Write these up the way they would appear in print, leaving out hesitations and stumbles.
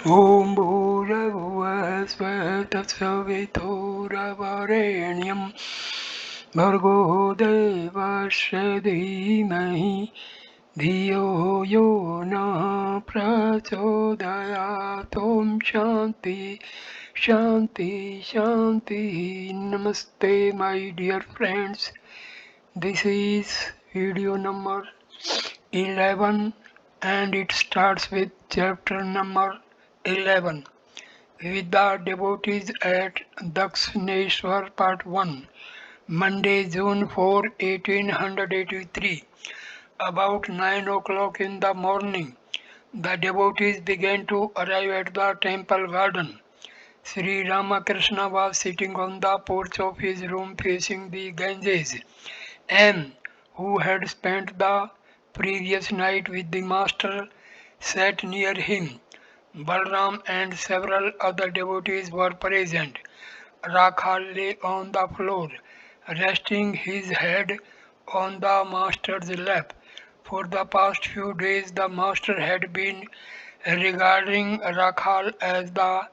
Om Bhurabhuva Svatsavituravarenyam Bhargo Devasya Dhimahi Dhiyo Yo Na Prachodayat Om Shanti Shanti Shanti. Namaste, my dear friends. This is video number 11 and it starts with chapter number 11 with the devotees at Dakshineshwar Part 1, Monday, June 4, 1883. About 9 o'clock in the morning, the devotees began to arrive at the temple garden. Sri Ramakrishna was sitting on the porch of his room facing the Ganges. M, who had spent the previous night with the master, sat near him. Balram and several other devotees were present. Rakhal lay on the floor, resting his head on the master's lap. For the past few days, the master had been regarding Rakhal as the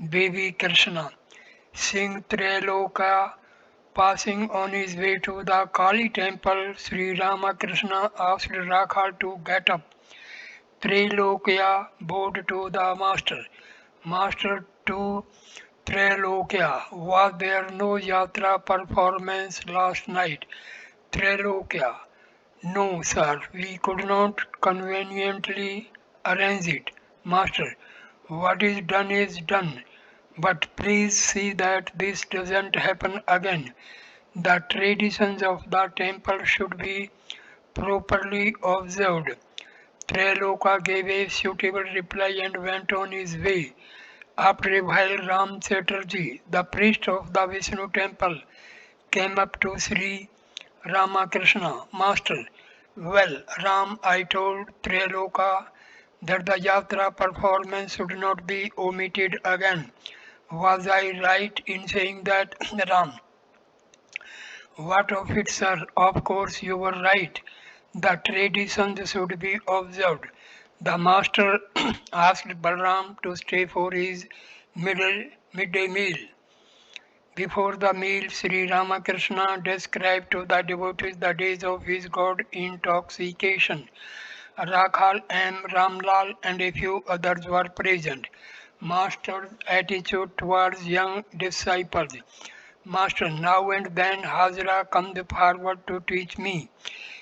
baby Krishna. Singh Trailoka, passing on his way to the Kali temple, Sri Ramakrishna asked Rakhal to get up. Trailokya bowed to the master. Master to Trailokya, was there no yatra performance last night? Trailokya, no, sir, we could not conveniently arrange it. Master, what is done is done. But please see that this doesn't happen again. The traditions of the temple should be properly observed. Trailoka gave a suitable reply and went on his way. After a while, Ram Chatterjee, the priest of the Vishnu temple, came up to Sri Ramakrishna. Master, well, Ram, I told Trailoka that the yatra performance should not be omitted again. Was I right in saying that, Ram? What of it, sir? Of course you were right. The traditions should be observed. The master asked Balram to stay for his midday meal. Before the meal, Sri Ramakrishna described to the devotees the days of his god intoxication. Rakhal M. Ramlal and a few others were present. Master's attitude towards young disciples. Master, now and then Hazra comes forward to teach me.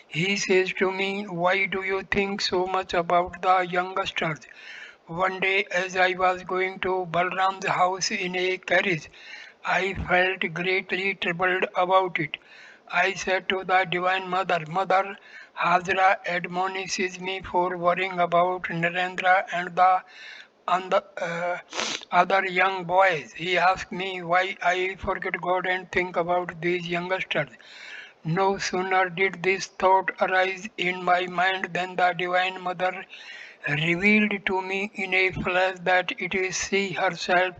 He says to me, why do you think so much about the youngsters? One day, as I was going to Balram's house in a carriage, I felt greatly troubled about it. I said to the Divine Mother, Mother, Hazra admonishes me for worrying about Narendra and the other young boys. He asked me why I forget God and think about these youngsters. No sooner did this thought arise in my mind than the Divine Mother revealed to me in a flash that it is she herself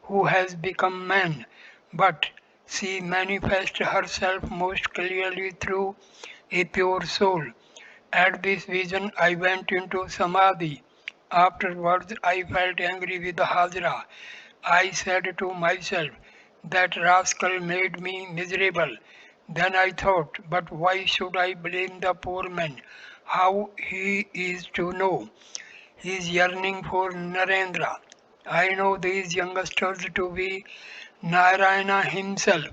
who has become man, but she manifests herself most clearly through a pure soul. At this vision, I went into samadhi. Afterwards, I felt angry with Hajra. I said to myself, that rascal made me miserable. Then I thought, but why should I blame the poor man? How he is to know? He is yearning for Narendra. I know these youngsters to be Narayana himself.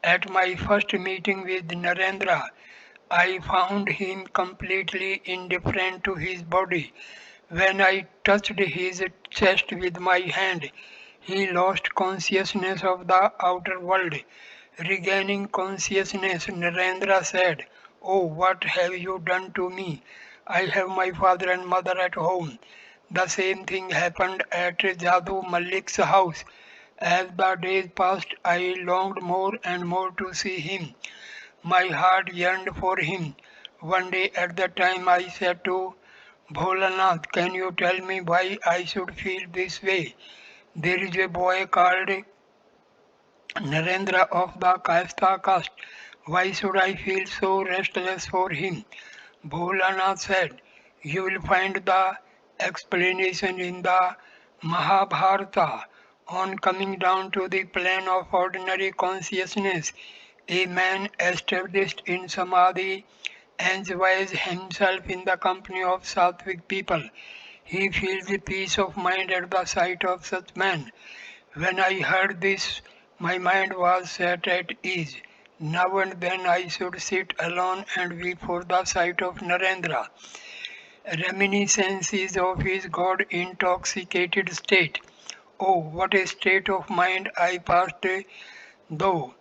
At my first meeting with Narendra, I found him completely indifferent to his body. When I touched his chest with my hand, he lost consciousness of the outer world. Regaining consciousness, Narendra said, oh, what have you done to me? I have my father and mother at home. The same thing happened at Jadoo Malik's house. As the days passed, I longed more and more to see him. My heart yearned for him. One day at that time I said to Bholanath, can you tell me why I should feel this way? There is a boy called Narendra of the Kayastha caste. Why should I feel so restless for him? Bholanath said, you will find the explanation in the Mahabharata. On coming down to the plane of ordinary consciousness, a man established in Samadhi enjoys himself in the company of sattvic people. He feels the peace of mind at the sight of such men. When I heard this, my mind was set at ease. Now and then I should sit alone and weep for the sight of Narendra. Reminiscences of his God intoxicated state. Oh, what a state of mind though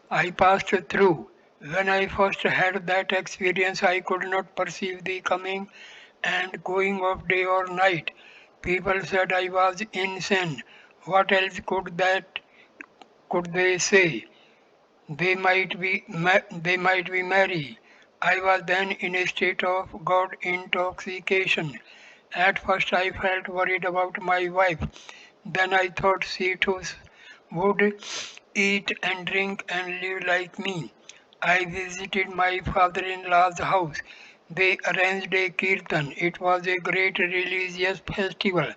I passed through. When I first had that experience, I could not perceive the coming and going of day or night. People said I was insane. What else could they say? They might be merry. I was then in a state of God intoxication. At first I felt worried about my wife. Then I thought she too would eat and drink and live like me. I visited my father-in-law's house. They arranged a kirtan. It was a great religious festival,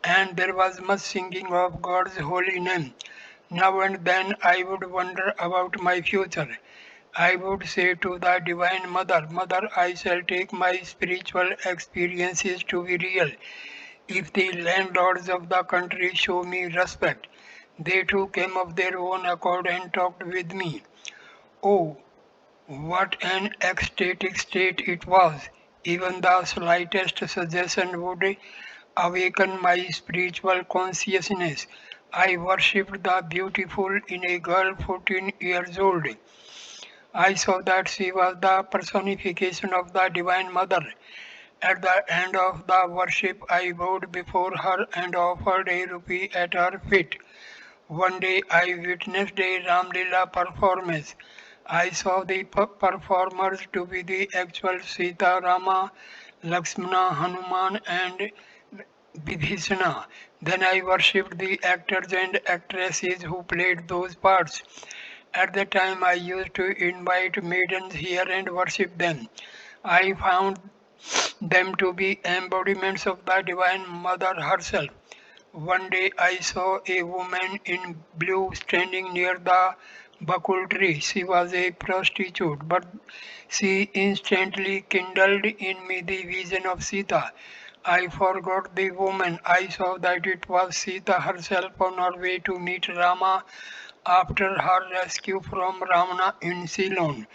and there was much singing of God's holy name. Now and then I would wonder about my future. I would say to the Divine Mother, Mother, I shall take my spiritual experiences to be real. If the landlords of the country show me respect, they too came of their own accord and talked with me. Oh, what an ecstatic state it was! Even the slightest suggestion would awaken my spiritual consciousness. I worshipped the beautiful in a girl 14 years old. I saw that she was the personification of the Divine Mother. At the end of the worship, I bowed before her and offered a rupee at her feet. One day I witnessed a Ramlila performance. I saw the performers to be the actual Sita, Rama, Lakshmana, Hanuman, and Vibhishana. Then I worshipped the actors and actresses who played those parts. At the time I used to invite maidens here and worship them. I found them to be embodiments of the Divine Mother herself. One day I saw a woman in blue standing near the bakul tree. She was a prostitute, but she instantly kindled in me the vision of Sita. I forgot the woman. I saw that it was Sita herself on her way to meet Rama after her rescue from Ramana in Ceylon.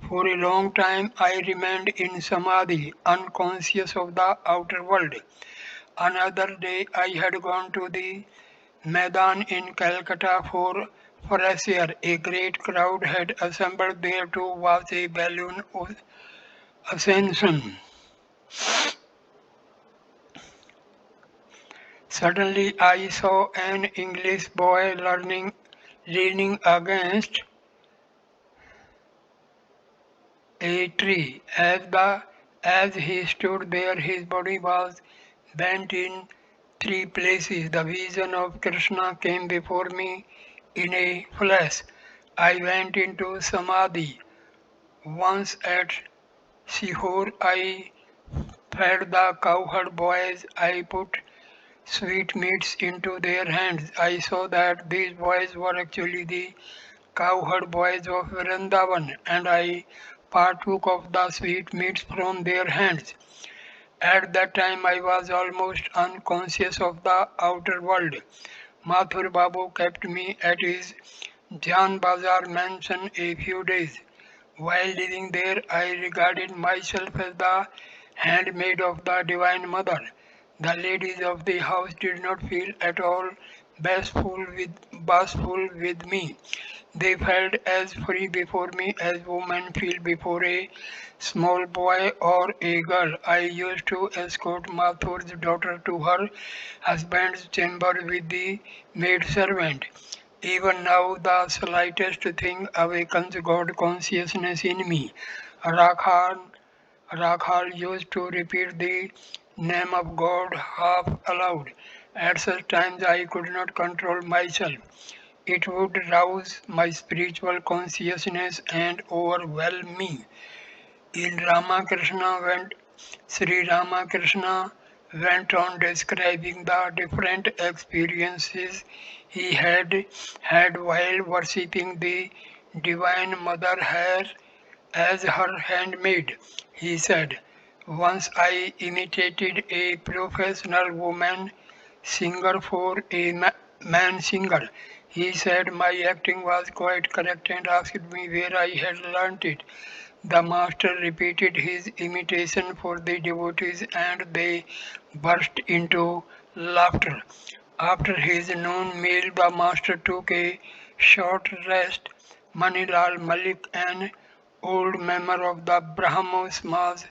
For a long time I remained in Samadhi, unconscious of the outer world. Another day I had gone to the Maidan in Calcutta for fresh air. A great crowd had assembled there to watch a balloon ascension. Suddenly I saw an English boy leaning against a tree. As he stood there, his body was bent in three places. The vision of Krishna came before me in a flash. I went into Samadhi. Once at Sihor, I fed the cowherd boys. I put sweetmeats into their hands. I saw that these boys were actually the cowherd boys of Vrindavan, and I partook of the sweetmeats from their hands. At that time I was almost unconscious of the outer world. Mathur Babu kept me at his Jan Bazar mansion a few days. While living there, I regarded myself as the handmaid of the Divine Mother. The ladies of the house did not feel at all bashful with me. They felt as free before me as women feel before a small boy or a girl. I used to escort Mathur's daughter to her husband's chamber with the maid servant. Even now, the slightest thing awakens God consciousness in me. Rakhal, Rakhal used to repeat the name of God half aloud. At such times, I could not control myself. It would rouse my spiritual consciousness and overwhelm me. In Ramakrishna, when Sri Ramakrishna went on describing the different experiences he had had while worshipping the Divine Mother as her handmaid. He said, once I imitated a professional woman singer for a man singer. He said my acting was quite correct and asked me where I had learnt it. The master repeated his imitation for the devotees and they burst into laughter. After his noon meal, the master took a short rest. Manilal Malik, an old member of the Brahmosmas,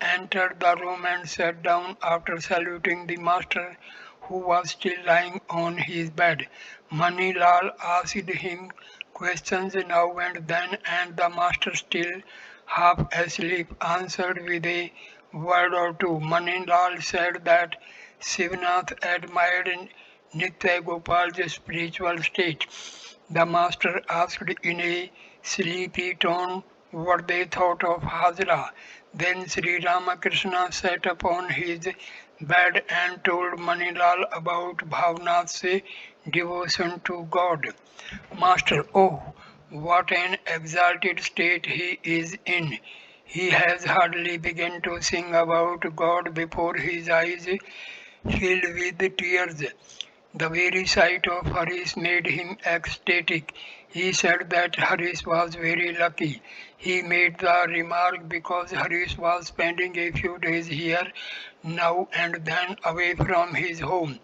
entered the room and sat down after saluting the master, who was still lying on his bed. Manilal asked him questions now and then, and the master, still half asleep, answered with a word or two. Manilal said that Shivnath admired Nitya Gopal's spiritual state. The master asked in a sleepy tone what they thought of Hajra. Then Sri Ramakrishna sat upon his bed and told Manilal about Bhavnath's devotion to God. Master, oh, what an exalted state he is in! He has hardly begun to sing about God before his eyes filled with tears. The very sight of Harish made him ecstatic. He said that Harish was very lucky. He made the remark because Harish was spending a few days here now and then away from his home.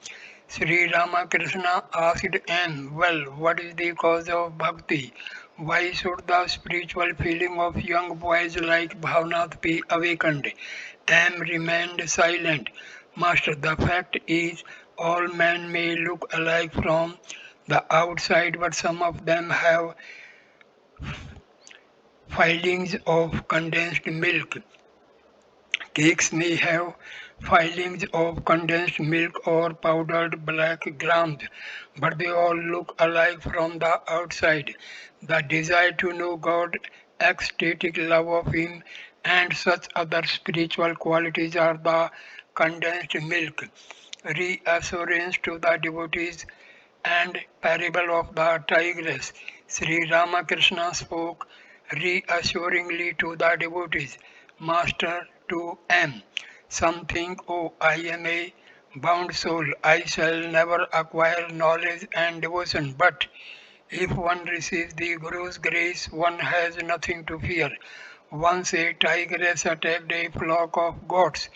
Sri Ramakrishna asked him, well, what is the cause of bhakti? Why should the spiritual feeling of young boys like Bhavnath be awakened? M remained silent. Master, the fact is, all men may look alike from the outside, but some of them have filings of condensed milk. Cakes may have filings of condensed milk or powdered black grams, but they all look alike from the outside. The desire to know God, ecstatic love of Him, and such other spiritual qualities are the condensed milk. Reassurance to the devotees and parable of the tigress. Sri Ramakrishna spoke reassuringly to the devotees. Master to M. Some think, oh, I am a bound soul, I shall never acquire knowledge and devotion. But if one receives the Guru's grace, one has nothing to fear. Once a tigress attacked a flock of goats.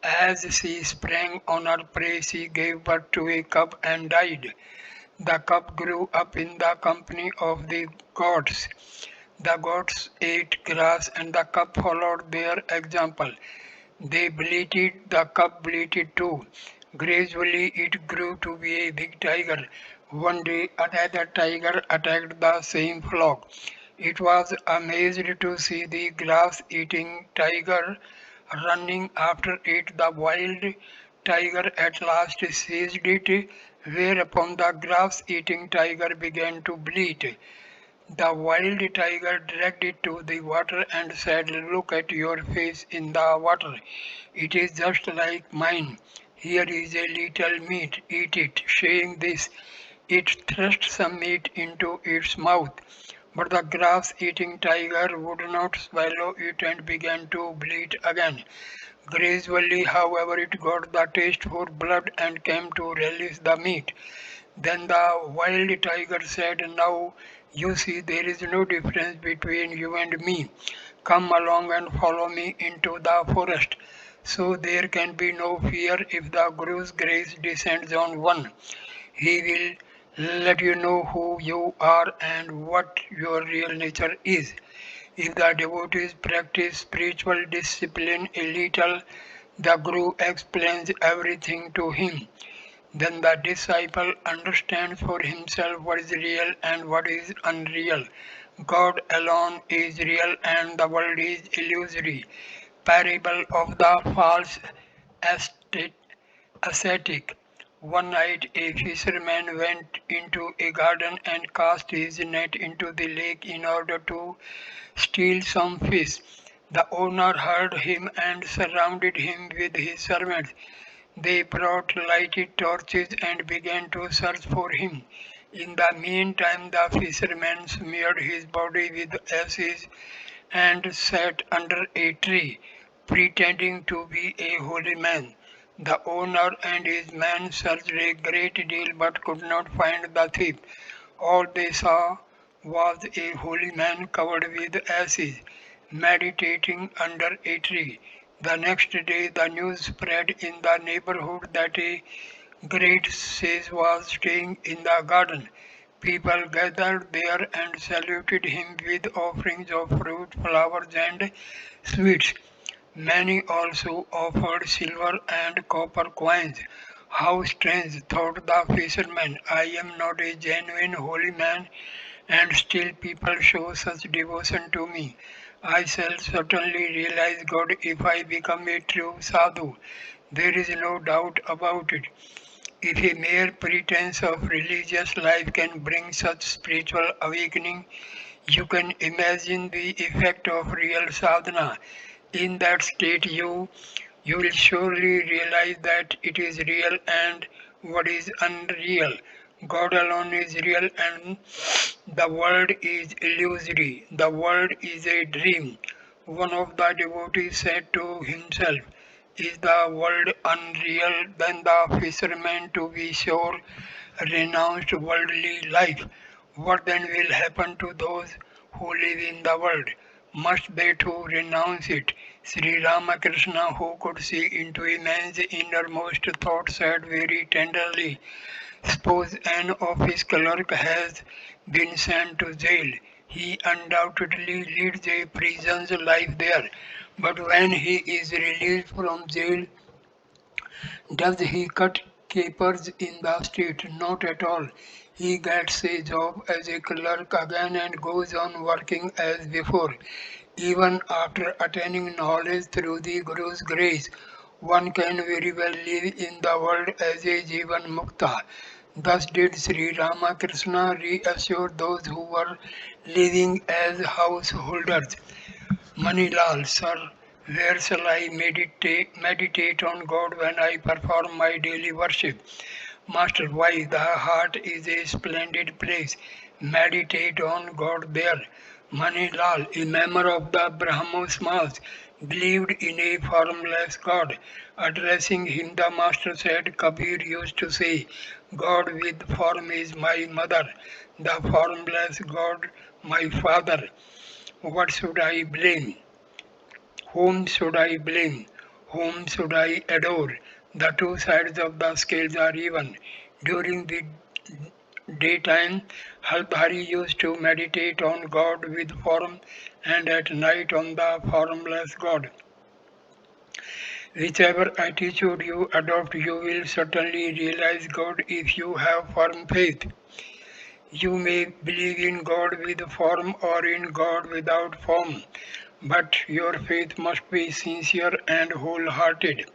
As she sprang on her prey, she gave birth to a cub and died. The cub grew up in the company of the goats. The goats ate grass and the cub followed their example. They bleated, the cub bleated too. Gradually it grew to be a big tiger. One day another tiger attacked the same flock. It was amazed to see the grass eating tiger running after it. The wild tiger at last seized it, whereupon the grass eating tiger began to bleat. The wild tiger dragged it to the water and said, look at your face in the water. It is just like mine. Here is a little meat. Eat it. Saying this, it thrust some meat into its mouth. But the grass eating tiger would not swallow it and began to bleat again. Gradually, however, it got the taste for blood and came to relish the meat. Then the wild tiger said, now you see there is no difference between you and me. Come along and follow me into the forest. So there can be no fear if the Guru's grace descends on one. He will let you know who you are and what your real nature is. If the devotees practice spiritual discipline a little, the Guru explains everything to him. Then the disciple understands for himself what is real and what is unreal. God alone is real and the world is illusory. Parable of the false ascetic. One night a fisherman went into a garden and cast his net into the lake in order to steal some fish. The owner heard him and surrounded him with his servants. They brought lighted torches and began to search for him. In the meantime, the fisherman smeared his body with ashes and sat under a tree, pretending to be a holy man. The owner and his men searched a great deal but could not find the thief. All they saw was a holy man covered with ashes, meditating under a tree. The next day, the news spread in the neighborhood that a great sage was staying in the garden. People gathered there and saluted him with offerings of fruit, flowers, and sweets. Many also offered silver and copper coins. How strange, thought the fisherman. I am not a genuine holy man, and still people show such devotion to me. I shall certainly realize God if I become a true sadhu. There is no doubt about it. If a mere pretense of religious life can bring such spiritual awakening, you can imagine the effect of real sadhana. In that state, you will surely realize that it is real and what is unreal. God alone is real and the world is illusory. The world is a dream. One of the devotees said to himself, is the world unreal? Then the fisherman, to be sure, renounced worldly life. What then will happen to those who live in the world? Must they too renounce it? Sri Ramakrishna, who could see into a man's innermost thoughts, said very tenderly, suppose an office clerk has been sent to jail. He undoubtedly leads a prison's life there. But when he is released from jail, does he cut capers in the street? Not at all. He gets a job as a clerk again and goes on working as before. Even after attaining knowledge through the Guru's grace, one can very well live in the world as a Jivan Mukta. Thus did Sri Ramakrishna reassure those who were living as householders. Manilal, sir, where shall I meditate on God when I perform my daily worship? Master, why, the heart is a splendid place. Meditate on God there. Manilal, a member of the Brahmosmas, believed in a formless God. Addressing him, the master said, Kabir used to say, God with form is my mother, the formless God my father. What should I blame? Whom should I blame? Whom should I adore? The two sides of the scales are even. During the daytime, Halbhari used to meditate on God with form and at night on the formless God. Whichever attitude you adopt, you will certainly realize God if you have firm faith. You may believe in God with form or in God without form, but your faith must be sincere and wholehearted.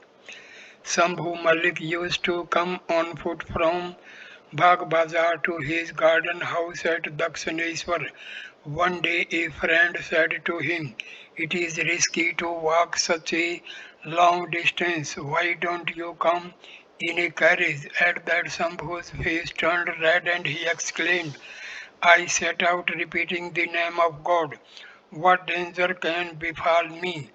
Shambhu Malik used to come on foot from Bagh Bazar to his garden house at Dakshineshwar. One day a friend said to him, it is risky to walk such a long distance. Why don't you come in a carriage? At that Shambhu's face turned red and he exclaimed, I set out repeating the name of God. What danger can befall me?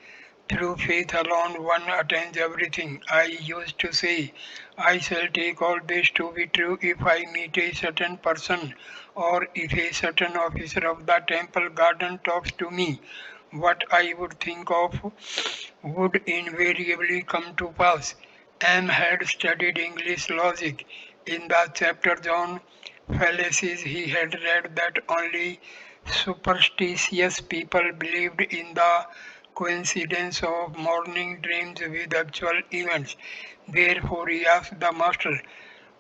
Through faith alone one attains everything. I used to say, I shall take all this to be true if I meet a certain person or if a certain officer of the temple garden talks to me. What I would think of would invariably come to pass. M had studied English logic. In the chapter on fallacies, he had read that only superstitious people believed in the coincidence of morning dreams with actual events. Therefore, he asked the master,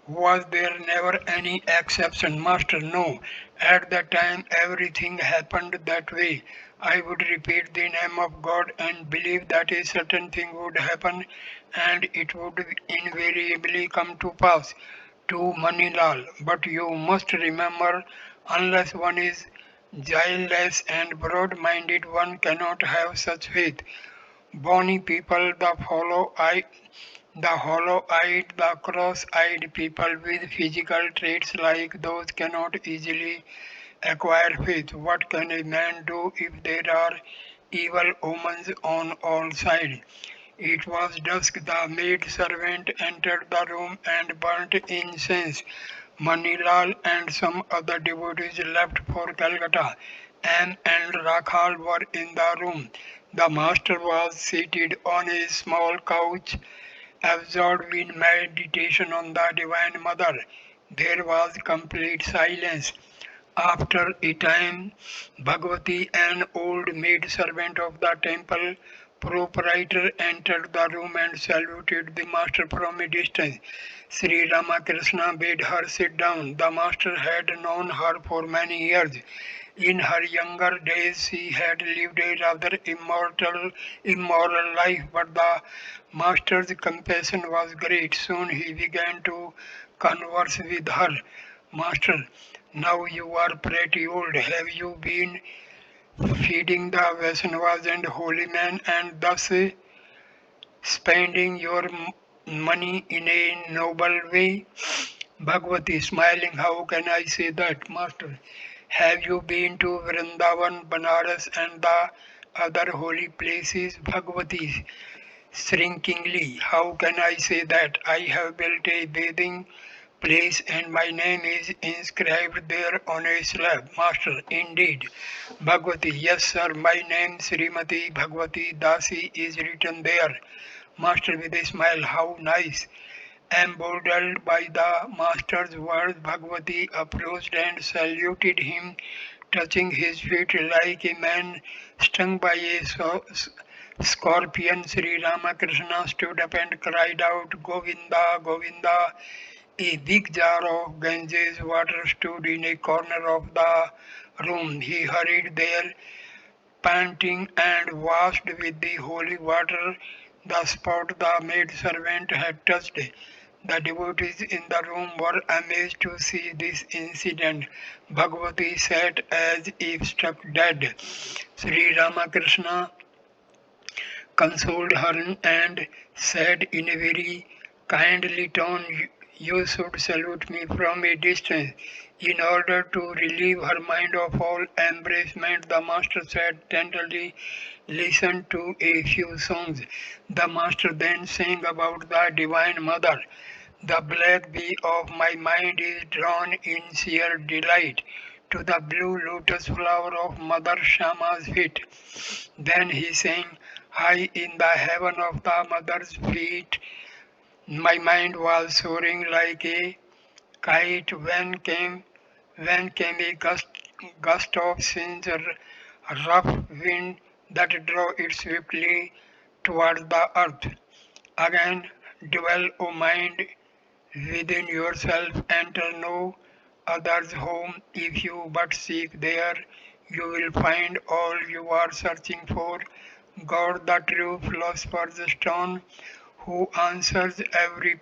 was there never any exception? Master, no. At that time, everything happened that way. I would repeat the name of God and believe that a certain thing would happen and it would invariably come to pass. To Manilal. But you must remember, unless one is guileless and broad-minded, one cannot have such faith. Bony people the follow I The hollow-eyed, the cross-eyed people with physical traits like those cannot easily acquire faith. What can a man do if there are evil omens on all sides? It was dusk. The maid servant entered the room and burnt incense. Manilal and some other devotees left for Calcutta. Anne and Rakhal were in the room. The master was seated on a small couch, absorbed in meditation on the Divine Mother. There was complete silence. After a time, Bhagavati, an old maid-servant of the temple proprietor, entered the room and saluted the master from a distance. Sri Ramakrishna bade her sit down. The master had known her for many years. In her younger days, she had lived a rather immoral life, but the master's compassion was great. Soon he began to converse with her. Master, now you are pretty old. Have you been feeding the Vaishnavas and holy men and thus spending your money in a noble way? Bhagavati smiling, how can I say that, Master? Have you been to Vrindavan, Banaras and the other holy places? Bhagavati shrinkingly, how can I say that? I have built a bathing place and my name is inscribed there on a slab. Master, indeed. Bhagavati, yes sir, my name Srimati Bhagavati Dasi is written there. Master with a smile, how nice. Emboldened by the master's words, Bhagavati approached and saluted him, touching his feet like a man stung by a scorpion. Sri Ramakrishna stood up and cried out, Govinda, Govinda. A big jar of Ganges water stood in a corner of the room. He hurried there, panting, and washed with the holy water the spot the maid-servant had touched. The devotees in the room were amazed to see this incident. Bhagavati sat as if struck dead. Sri Ramakrishna consoled her and said in a very kindly tone, you should salute me from a distance. In order to relieve her mind of all embarrassment, the master said tenderly, listen to a few songs. The master then sang about the Divine Mother. The black bee of my mind is drawn in sheer delight to the blue lotus flower of Mother Shama's feet. Then he sang, high in the heaven of the mother's feet, my mind was soaring like a kite when came a gust of singe rough wind that drove it swiftly towards the earth. Again, dwell, O mind, within yourself, enter no other's home. If you but seek there, you will find all you are searching for. God, the true philosopher's stone, who answers every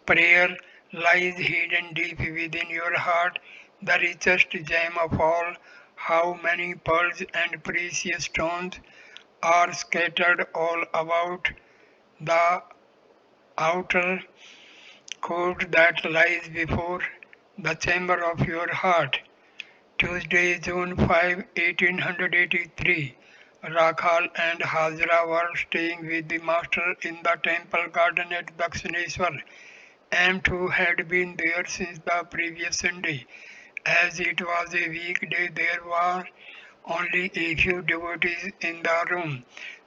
prayer, lies hidden deep within your heart, the richest gem of all. How many pearls and precious stones are scattered all about the outer court that lies before the chamber of your heart. Tuesday, June 5, 1883. Rakhal and Hajra were staying with the master in the temple garden at Dakshineshwar. M2 had been there since the previous Sunday. As it was a weekday, there were only a few devotees in the room.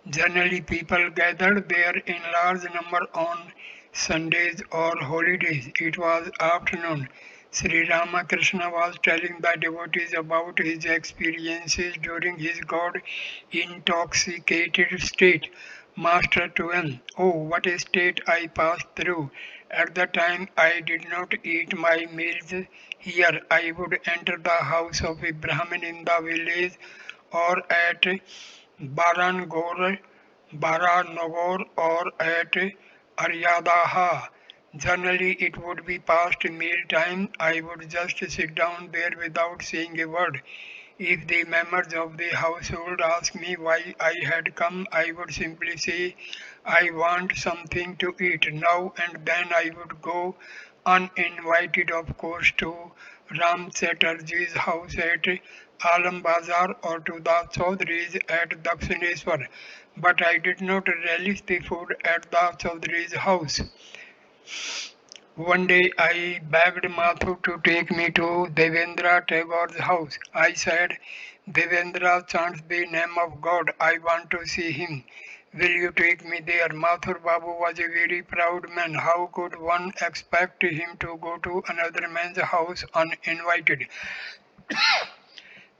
Generally, people gathered there in large number on Sundays or holidays. It was afternoon. Sri Ramakrishna was telling the devotees about his experiences during his God intoxicated state. Master to him, oh, what a state I passed through. At the time I did not eat my meals here. I would enter the house of a Brahmin in the village or at Barangor, Baranagor or at Aryadaha. Generally, it would be past meal time. I would just sit down there without saying a word. If the members of the household asked me why I had come, I would simply say, I want something to eat now, and then I would go uninvited, of course, to Ram Chatterjee's house at Alam Bazar or to the Chaudhry's at Dakshineshwar. But I did not relish the food at the Chaudhry's house. One day I begged Mathu to take me to Devendra Tagore's house. I said, Devendra chants the name of God. I want to see him. Will you take me there? Mathur Babu was a very proud man. How could one expect him to go to another man's house uninvited?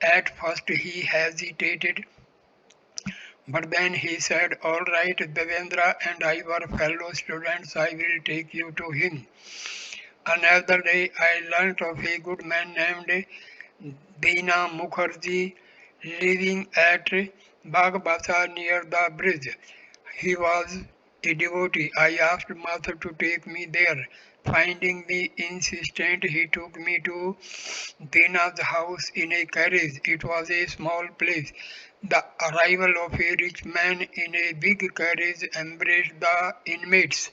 At first he hesitated, but then he said, all right, Devendra and I were fellow students. I will take you to him. Another day I learnt of a good man named Dina Mukherjee living at Bagbasa near the bridge. He was a devotee. I asked Mother to take me there. Finding me insistent, he took me to Dina's house in a carriage. It was a small place. The arrival of a rich man in a big carriage embraced the inmates.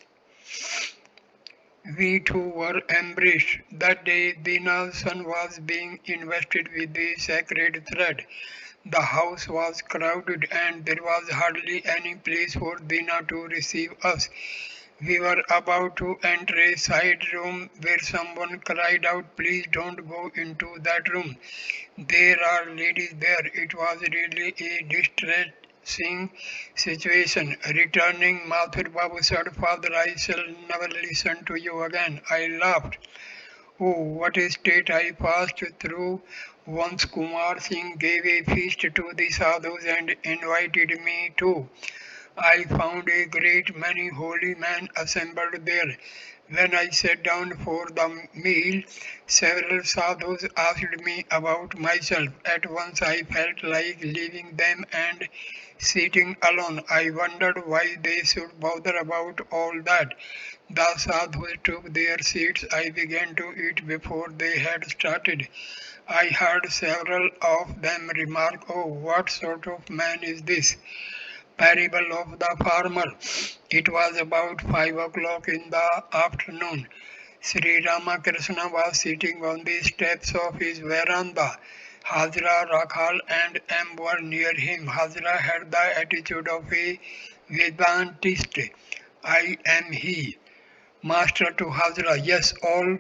We too were embraced. That day Dina's son was being invested with the sacred thread. The house was crowded and there was hardly any place for Dina to receive us. We were about to enter a side room where someone cried out, please don't go into that room. There are ladies there. It was really a distressing situation. Returning, Mathur Babu said, Father, I shall never listen to you again. I laughed. Oh, what a state I passed through. Once Kumar Singh gave a feast to the sadhus and invited me too. I found a great many holy men assembled there. When I sat down for the meal, several sadhus asked me about myself. At once I felt like leaving them and sitting alone. I wondered why they should bother about all that. The sadhus took their seats. I began to eat before they had started. I heard several of them remark, oh, what sort of man is this? Parable of the farmer. It was about 5 o'clock in the afternoon. Sri Ramakrishna was sitting on the steps of his veranda. Hajra, Rakhal, and M were near him. Hajra had the attitude of a Vedantist. I am he. Master to Hajra, yes, all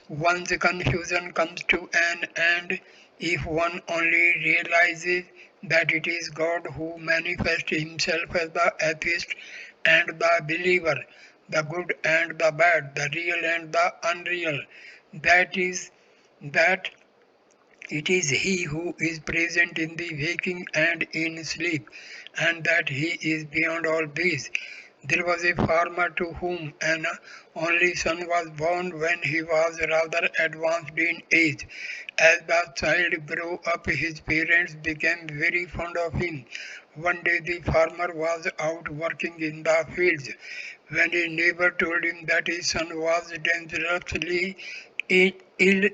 one's confusion comes to an end if one only realizes that it is God who manifests himself as the atheist and the believer, the good and the bad, the real and the unreal. That is that it is He who is present in the waking and in sleep, and that He is beyond all these. There was a farmer to whom an only son was born when he was rather advanced in age. As the child grew up, his parents became very fond of him. One day the farmer was out working in the fields when a neighbor told him that his son was dangerously ill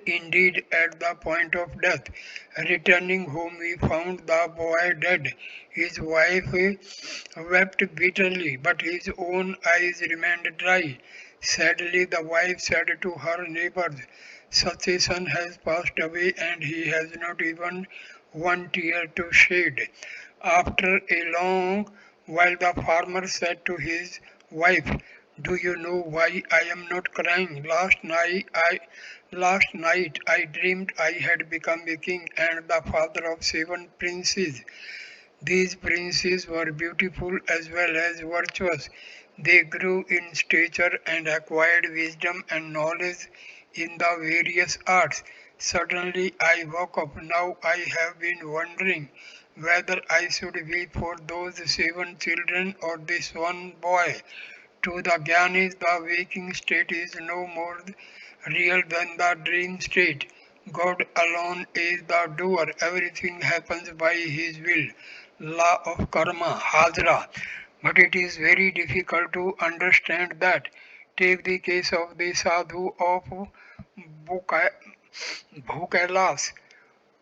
indeed at the point of death. Returning home, he found the boy dead. His wife wept bitterly, but his own eyes remained dry. Sadly, the wife said to her neighbors, such a son has passed away and he has not even one tear to shed. After a long while, the farmer said to his wife, do you know why I am not crying? Last night I dreamed I had become a king and the father of 7 princes. These princes were beautiful as well as virtuous. They grew in stature and acquired wisdom and knowledge in the various arts. Suddenly I woke up. Now I have been wondering whether I should weep for those 7 children or this one boy. To the Gyanis, the waking state is no more real than the dream state. God alone is the doer. Everything happens by His will. Law of karma, Hajra. But it is very difficult to understand that. Take the case of the sadhu of Bhuka- Bhukelas.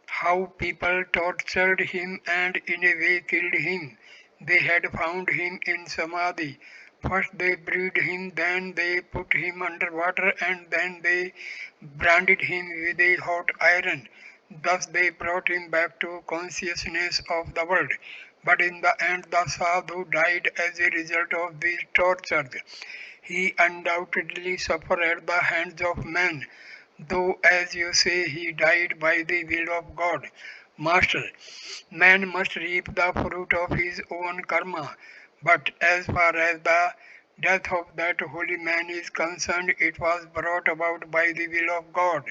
how people tortured him and in a way killed him. They had found him in Samadhi. First they buried him, then they put him under water, and then they branded him with a hot iron. Thus they brought him back to consciousness of the world. But in the end, the sadhu died as a result of these tortures. He undoubtedly suffered at the hands of men, though, as you say, he died by the will of God. Master, man must reap the fruit of his own karma, but as far as the death of that holy man is concerned, it was brought about by the will of God.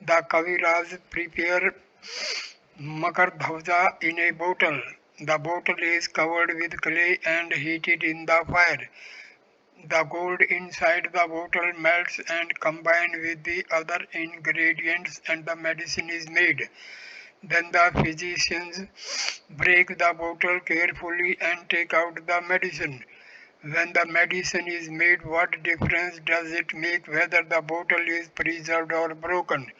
The Kaviraj prepare Makardhauja in a bottle. The bottle is covered with clay and heated in the fire. The gold inside the bottle melts and combines with the other ingredients and the medicine is made. Then the physicians break the bottle carefully and take out the medicine. When the medicine is made, what difference does it make whether the bottle is preserved or broken?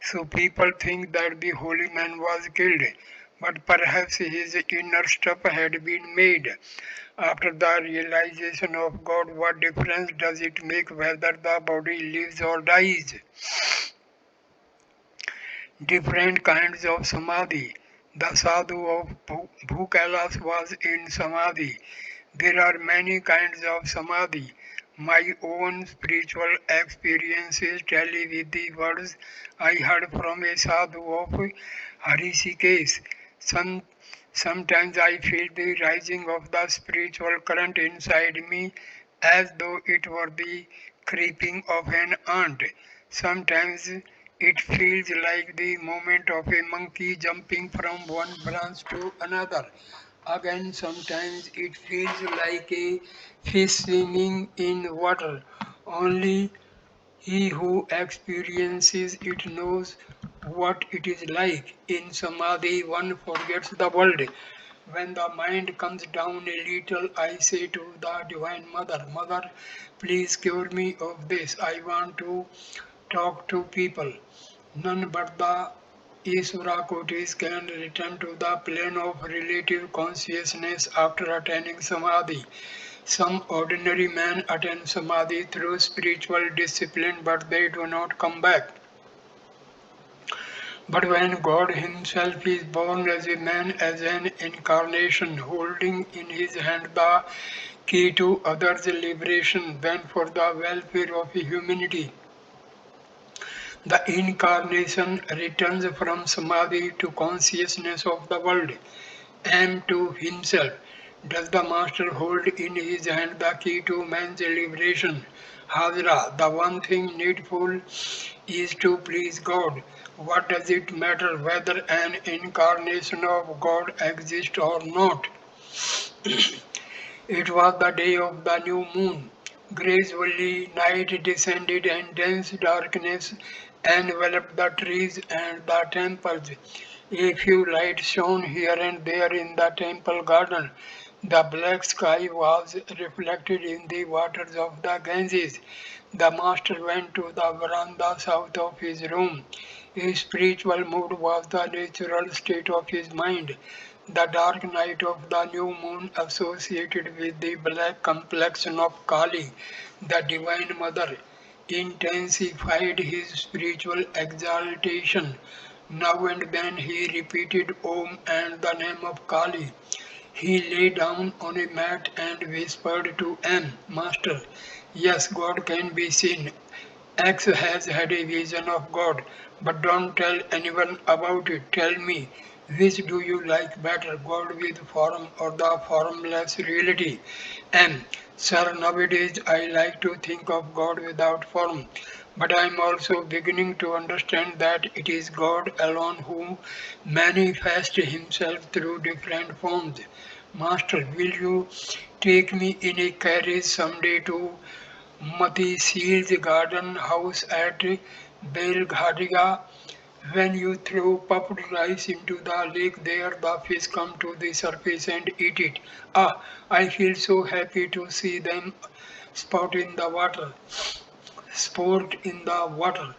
So people think that the holy man was killed, but perhaps his inner stuff had been made. After the realization of God, what difference does it make whether the body lives or dies? Different kinds of samadhi. The sadhu of Bhukalas was in samadhi. There are many kinds of samadhi. My own spiritual experiences tally with the words I heard from a sadhu of Harishikesh. Some, Sometimes I feel the rising of the spiritual current inside me as though it were the creeping of an ant. Sometimes it feels like the movement of a monkey jumping from one branch to another. Again, sometimes it feels like a fish swimming in water. Only he who experiences it knows what it is like. In Samadhi, one forgets the world. When the mind comes down a little, I say to the Divine Mother, Mother, please cure me of this. I want to talk to people. None but the Isvara Kotis can return to the plane of relative consciousness after attaining Samadhi. Some ordinary men attain Samadhi through spiritual discipline, but they do not come back. But when God Himself is born as a man, as an incarnation, holding in His hand the key to others' liberation, then for the welfare of humanity, the incarnation returns from samadhi to consciousness of the world and to himself. Does the master hold in his hand the key to man's liberation? Hazra, the one thing needful is to please God. What does it matter whether an incarnation of God exists or not? It was the day of the new moon. Gradually night descended and dense darkness enveloped the trees and the temples. A few lights shone here and there in the temple garden. The black sky was reflected in the waters of the Ganges. The master went to the veranda south of his room. His spiritual mood was the natural state of his mind. The dark night of the new moon associated with the black complexion of Kali, the Divine Mother, intensified his spiritual exaltation. Now and then he repeated Om and the name of Kali. He lay down on a mat and whispered to M, Master, yes, God can be seen. X has had a vision of God, but don't tell anyone about it. Tell me, which do you like better, God with form or the formless reality? M. Sir, nowadays I like to think of God without form, but I am also beginning to understand that it is God alone who manifests Himself through different forms. Master, will you take me in a carriage someday to Mati Seal's garden house at Belghadiga? When you throw puffed rice into the lake there, the fish come to the surface and eat it. Ah, I feel so happy to see them sport in the water. Sport in the water.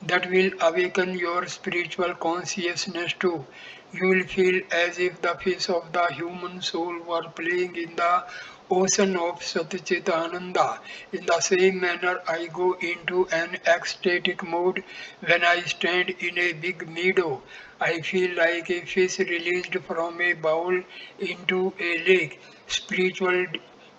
that will awaken your spiritual consciousness too. You will feel as if the fish of the human soul were playing in the ocean of Satchitananda. In the same manner, I go into an ecstatic mood when I stand in a big meadow. I feel like a fish released from a bowl into a lake. Spiritual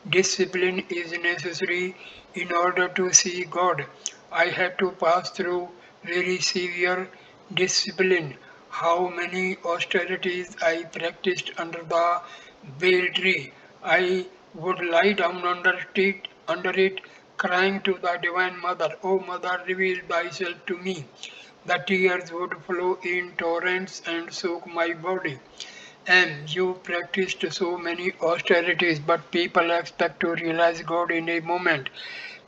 discipline is necessary in order to see God. I had to pass through very severe discipline. How many austerities I practiced under the bale tree. I would lie down under it, crying to the Divine Mother, O Mother, reveal thyself to me. The tears would flow in torrents and soak my body. And you practiced so many austerities, but people expect to realize God in a moment.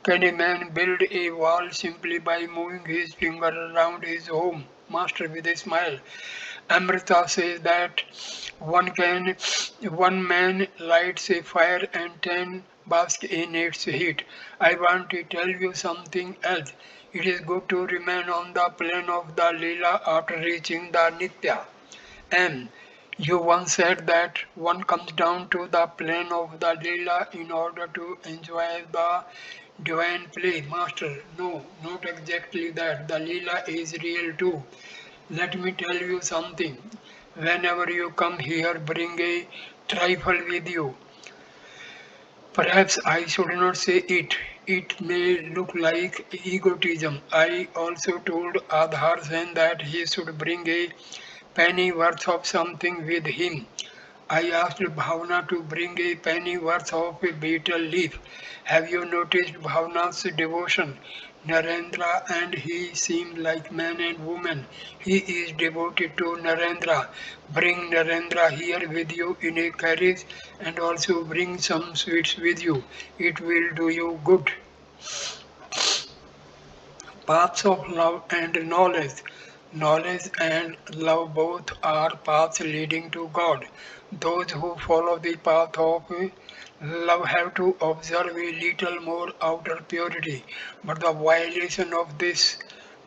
Can a man build a wall simply by moving his finger around his home? Master with a smile. Amrita says that one man lights a fire and 10 bask in its heat. I want to tell you something else. It is good to remain on the plane of the Leela after reaching the Nitya. And you once said that one comes down to the plane of the Leela in order to enjoy the divine play. Master, no, not exactly that. The Leela is real too. Let me tell you something. Whenever you come here, bring a trifle with you. Perhaps I should not say it. It may look like egotism. I also told Adhar Sen that he should bring a penny worth of something with him. I asked Bhavna to bring a penny worth of a betel leaf. Have you noticed Bhavna's devotion? Narendra and he seem like man and woman. He is devoted to Narendra. Bring Narendra here with you in a carriage and also bring some sweets with you. It will do you good. Paths of love and knowledge. Knowledge and love both are paths leading to God. Those who follow the path of love have to observe a little more outer purity, but the violation of this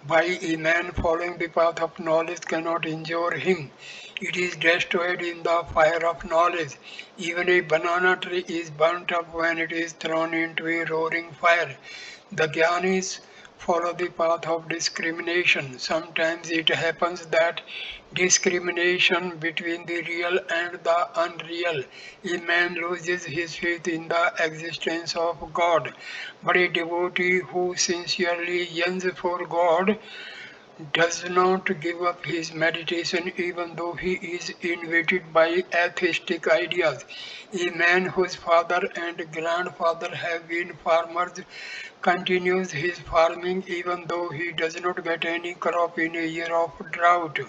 by a man following the path of knowledge cannot injure him. It is destroyed in the fire of knowledge. Even a banana tree is burnt up when it is thrown into a roaring fire. The Gyanis follow the path of discrimination. Sometimes it happens that discrimination between the real and the unreal. A man loses his faith in the existence of God, but a devotee who sincerely yearns for God does not give up his meditation even though he is invaded by atheistic ideas. A man whose father and grandfather have been farmers continues his farming even though he does not get any crop in a year of drought.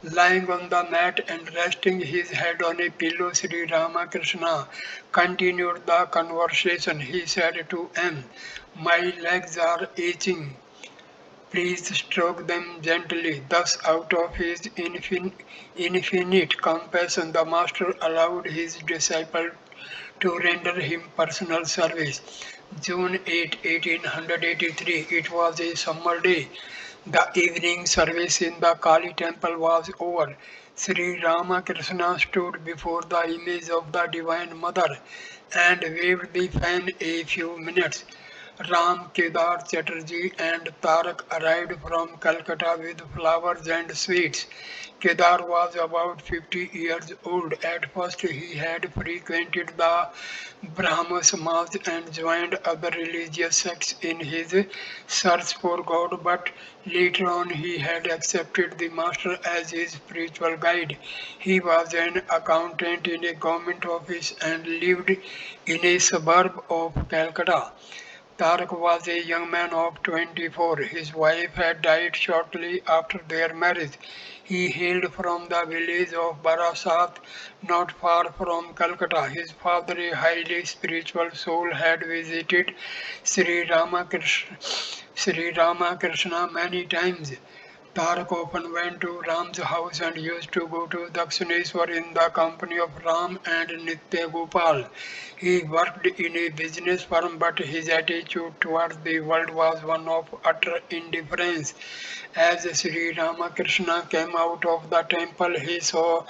Lying on the mat and resting his head on a pillow, Sri Ramakrishna continued the conversation. He said to M, my legs are aching. Please stroke them gently. Thus, out of his infinite compassion, the Master allowed his disciple to render him personal service. June 8, 1883, it was a summer day. The evening service in the Kali temple was over. Sri Ramakrishna stood before the image of the Divine Mother and waved the fan a few minutes. Ram Kedar Chatterjee and Tarak arrived from Calcutta with flowers and sweets. Kedar was about 50 years old. At first he had frequented the Brahmo Samaj and joined other religious sects in his search for God, but later on he had accepted the Master as his spiritual guide. He was an accountant in a government office and lived in a suburb of Calcutta. Tarak was a young man of 24. His wife had died shortly after their marriage. He hailed from the village of Barasat, not far from Calcutta. His father, a highly spiritual soul, had visited Sri Ramakrishna, Sri Ramakrishna many times. Tarak often went to Ram's house and used to go to Dakshineshwar in the company of Ram and Nitya Gopal. He worked in a business firm, but his attitude towards the world was one of utter indifference. As Sri Ramakrishna came out of the temple, he saw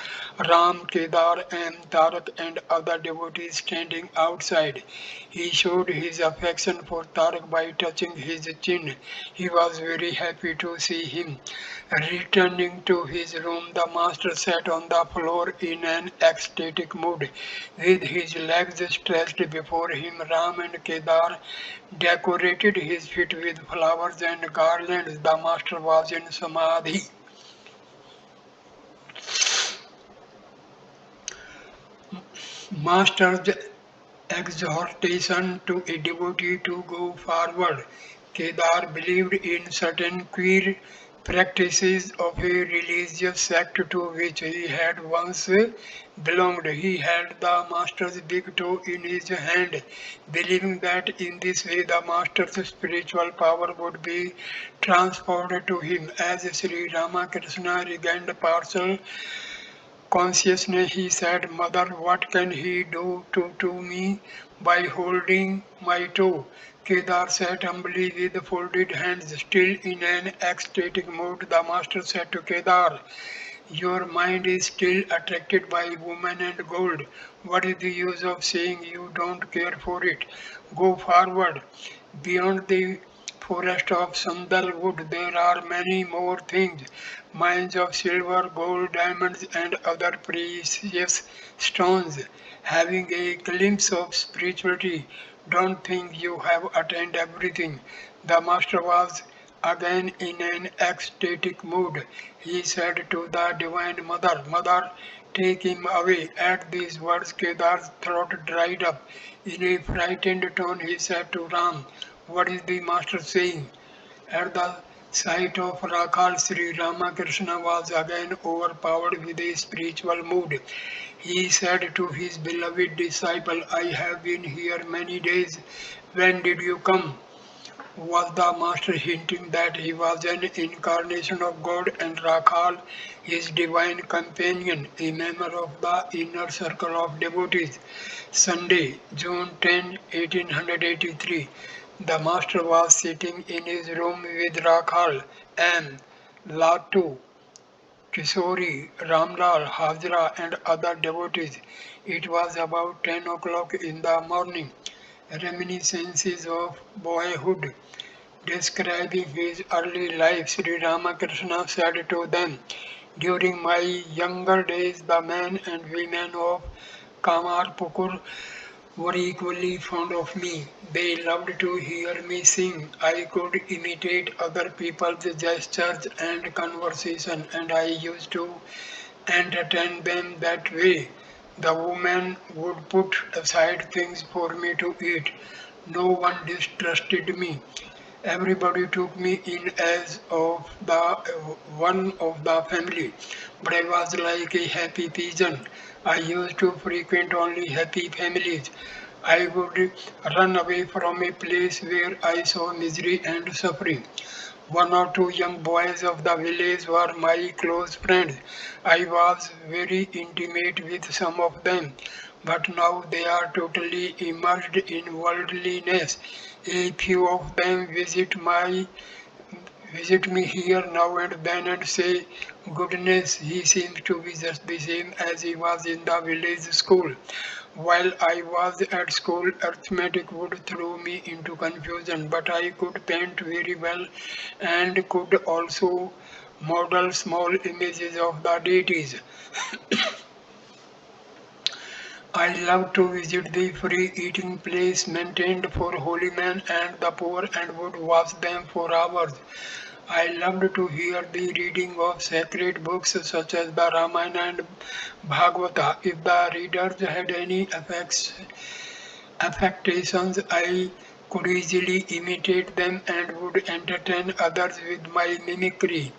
Ram, Kedar, and Tarak and other devotees standing outside. He showed his affection for Tarak by touching his chin. He was very happy to see him. Returning to his room, the master sat on the floor in an ecstatic mood. With his legs stretched before him, Ram and Kedar decorated his feet with flowers and garlands. The master was in samadhi. Master's exhortation to a devotee to go forward. Kedar believed in certain queer practices of a religious sect to which he had once belonged. He held the master's big toe in his hand, believing that in this way the master's spiritual power would be transferred to him. As Sri Ramakrishna regained partial consciousness, he said, Mother, what can he do to me by holding my toe? Kedar sat humbly with folded hands, still in an ecstatic mood. The master said to Kedar, your mind is still attracted by woman and gold. What is the use of saying you don't care for it? Go forward. Beyond the forest of sandalwood, there are many more things mines of silver, gold, diamonds, and other precious stones. Having a glimpse of spirituality, don't think you have attained everything. The master was again in an ecstatic mood. He said to the Divine Mother, Mother, take him away. At these words, Kedar's throat dried up. In a frightened tone, he said to Ram, what is the master saying? At the sight of Rakhal, Sri Ramakrishna was again overpowered with a spiritual mood. He said to his beloved disciple, I have been here many days. When did you come? Was the master hinting that he was an incarnation of God and Rakhal, his divine companion, a member of the inner circle of devotees? Sunday, June 10, 1883. The master was sitting in his room with Rakhal, M. Latu, Kishori, Ramlal, Hajra, and other devotees. It was about 10 o'clock in the morning. Reminiscences of boyhood. Describing his early life, Sri Ramakrishna said to them, during my younger days, the men and women of Kamarpukur were equally fond of me. They loved to hear me sing. I could imitate other people's gestures and conversation, and I used to entertain them that way. The women would put aside things for me to eat. No one distrusted me. Everybody took me in as of the one of the family, but I was like a happy pigeon. I used to frequent only happy families. I would run away from a place where I saw misery and suffering. One or two young boys of the village were my close friends. I was very intimate with some of them, but now they are totally immersed in worldliness. A few of them visit me here now and then and say, goodness, he seems to be just the same as he was in the village school. While I was at school, arithmetic would throw me into confusion, but I could paint very well and could also model small images of the deities. I loved to visit the free eating place maintained for holy men and the poor and would watch them for hours. I loved to hear the reading of sacred books such as the Ramayana and Bhagavata. If the readers had any affectations, I could easily imitate them and would entertain others with my mimicry.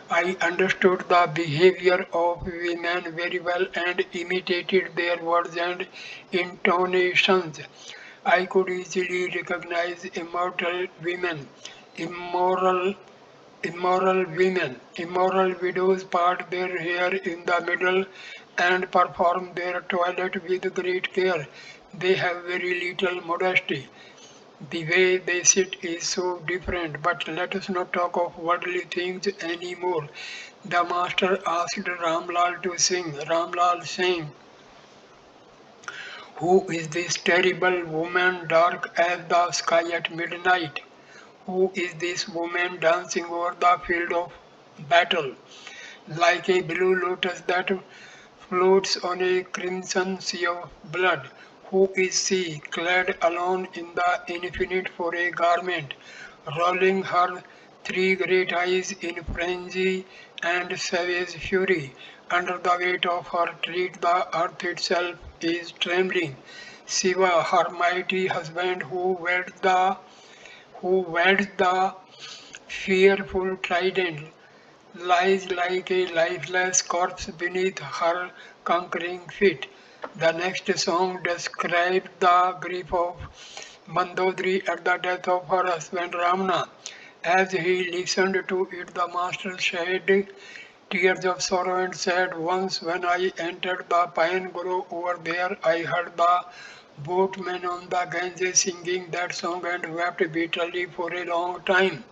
I understood the behavior of women very well and imitated their words and intonations. I could easily recognize immoral Immoral women, immoral widows part their hair in the middle and perform their toilet with great care. They have very little modesty. The way they sit is so different, but let us not talk of worldly things anymore. The master asked Ramlal to sing. Ramlal sang, "Who is this terrible woman dark as the sky at midnight? Who is this woman dancing over the field of battle like a blue lotus that floats on a crimson sea of blood? Who is she, clad alone in the infinite for a garment, rolling her three great eyes in frenzy and savage fury? Under the weight of her tread, the earth itself is trembling. Shiva, her mighty husband, who wields the fearful trident, lies like a lifeless corpse beneath her conquering feet." The next song described the grief of Mandodari at the death of her husband Ramana. As he listened to it, the master shed tears of sorrow and said, "Once when I entered the pine grove over there, I heard the boatmen on the Ganges singing that song and wept bitterly for a long time.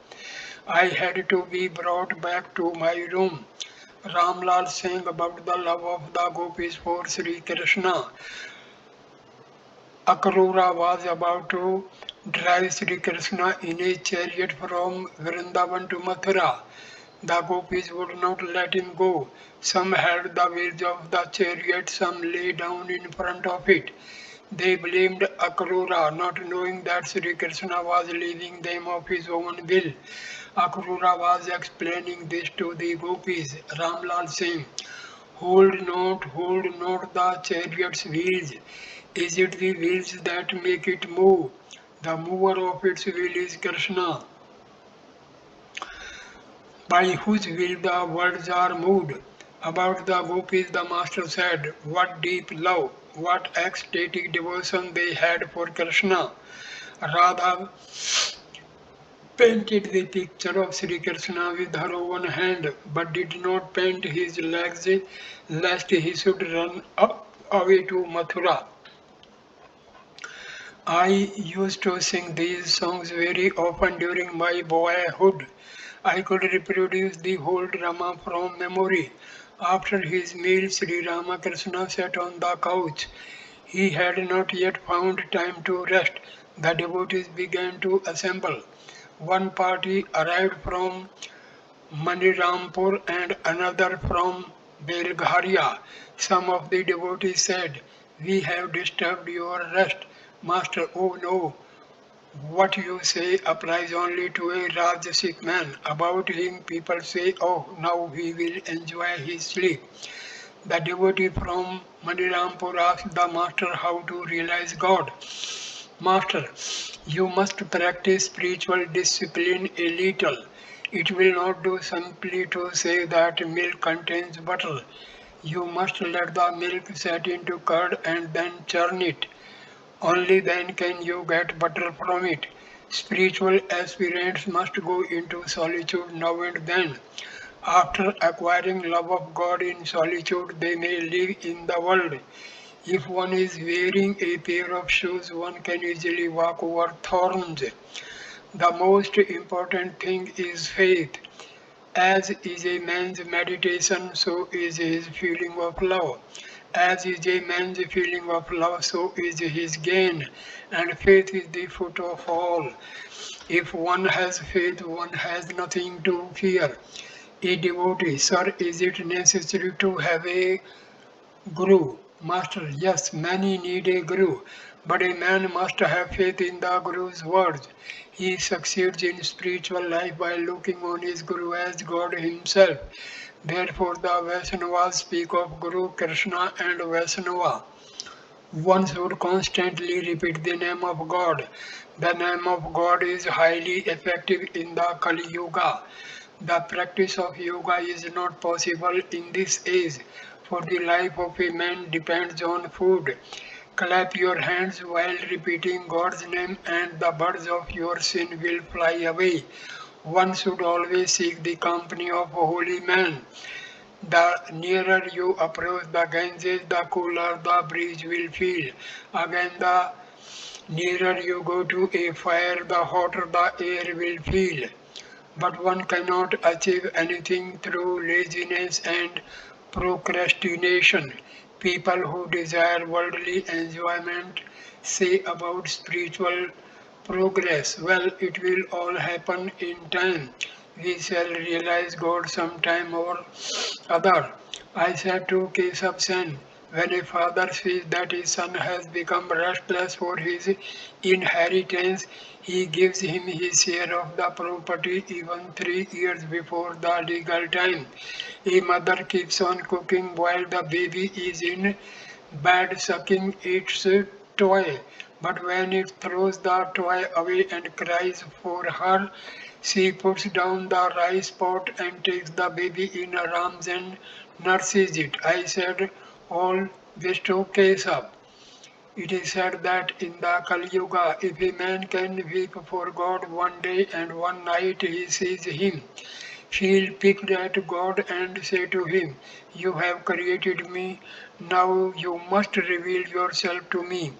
I had to be brought back to my room." Ramlal sang about the love of the gopis for Sri Krishna. Akrura was about to drive Sri Krishna in a chariot from Vrindavan to Mathura. The gopis would not let him go. Some held the wheels of the chariot, some lay down in front of it. They blamed Akrura, not knowing that Sri Krishna was leaving them of his own will. Akrura was explaining this to the gopis. Ramlal saying, hold not the chariot's wheels. Is it the wheels that make it move? The mover of its wheel is Krishna, by whose will the worlds are moved." About the gopis, the master said, "What deep love, what ecstatic devotion they had for Krishna." Radha painted the picture of Sri Krishna with her own hand, but did not paint his legs lest he should run up away to Mathura. I used to sing these songs very often during my boyhood. I could reproduce the whole drama from memory. After his meal, Sri Ramakrishna sat on the couch. He had not yet found time to rest. The devotees began to assemble. One party arrived from Manirampur and another from Belgharia. Some of the devotees said, "We have disturbed your rest, Master." "Oh no, what you say applies only to a Rajasic man. About him people say, oh, now he will enjoy his sleep." The devotee from Manirampur asked the master how to realize God. "Master, you must practice spiritual discipline a little. It will not do simply to say that milk contains butter. You must let the milk set into curd and then churn it. Only then can you get butter from it. Spiritual aspirants must go into solitude now and then. After acquiring love of God in solitude, they may live in the world. If one is wearing a pair of shoes, one can easily walk over thorns. The most important thing is faith. As is a man's meditation, so is his feeling of love. As is a man's feeling of love, so is his gain. And faith is the foot of all. If one has faith, one has nothing to fear." A devotee, "Sir, is it necessary to have a guru?" "Master, yes, many need a guru, but a man must have faith in the guru's words. He succeeds in spiritual life by looking on his guru as God himself. Therefore, the Vaishnavas speak of Guru, Krishna, and Vaishnava. One should constantly repeat the name of God. The name of God is highly effective in the Kali Yuga. The practice of yoga is not possible in this age, for the life of a man depends on food. Clap your hands while repeating God's name, and the birds of your sin will fly away. One should always seek the company of holy men. The nearer you approach the Ganges, the cooler the breeze will feel. Again, the nearer you go to a fire, the hotter the air will feel. But one cannot achieve anything through laziness and procrastination. People who desire worldly enjoyment say about spiritual progress. Well, it will all happen in time. We shall realize God sometime or other. I said to Keshav Sen, when a father sees that his son has become restless for his inheritance, he gives him his share of the property even 3 years before the legal time. A mother keeps on cooking while the baby is in bed sucking its toy. But when it throws the toy away and cries for her, she puts down the rice pot and takes the baby in her arms and nurses it. I said, all this to case up. It is said that in the Kali Yuga, if a man can weep for God one day and one night he sees him, she'll pick at God and say to him, you have created me, now you must reveal yourself to me.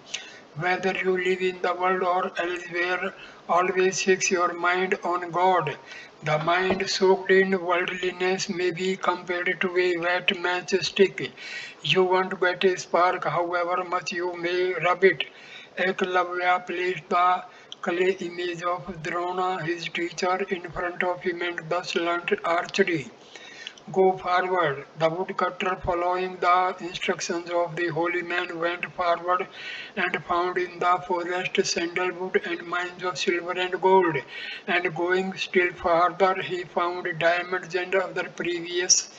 Whether you live in the world or elsewhere, always fix your mind on God. The mind soaked in worldliness may be compared to a wet matchstick. You won't get a spark however much you may rub it. Eklavya placed the clay image of Drona, his teacher, in front of him and thus learnt archery. Go forward. The woodcutter, following the instructions of the holy man, went forward and found in the forest sandalwood and mines of silver and gold. And going still farther, he found diamonds and other precious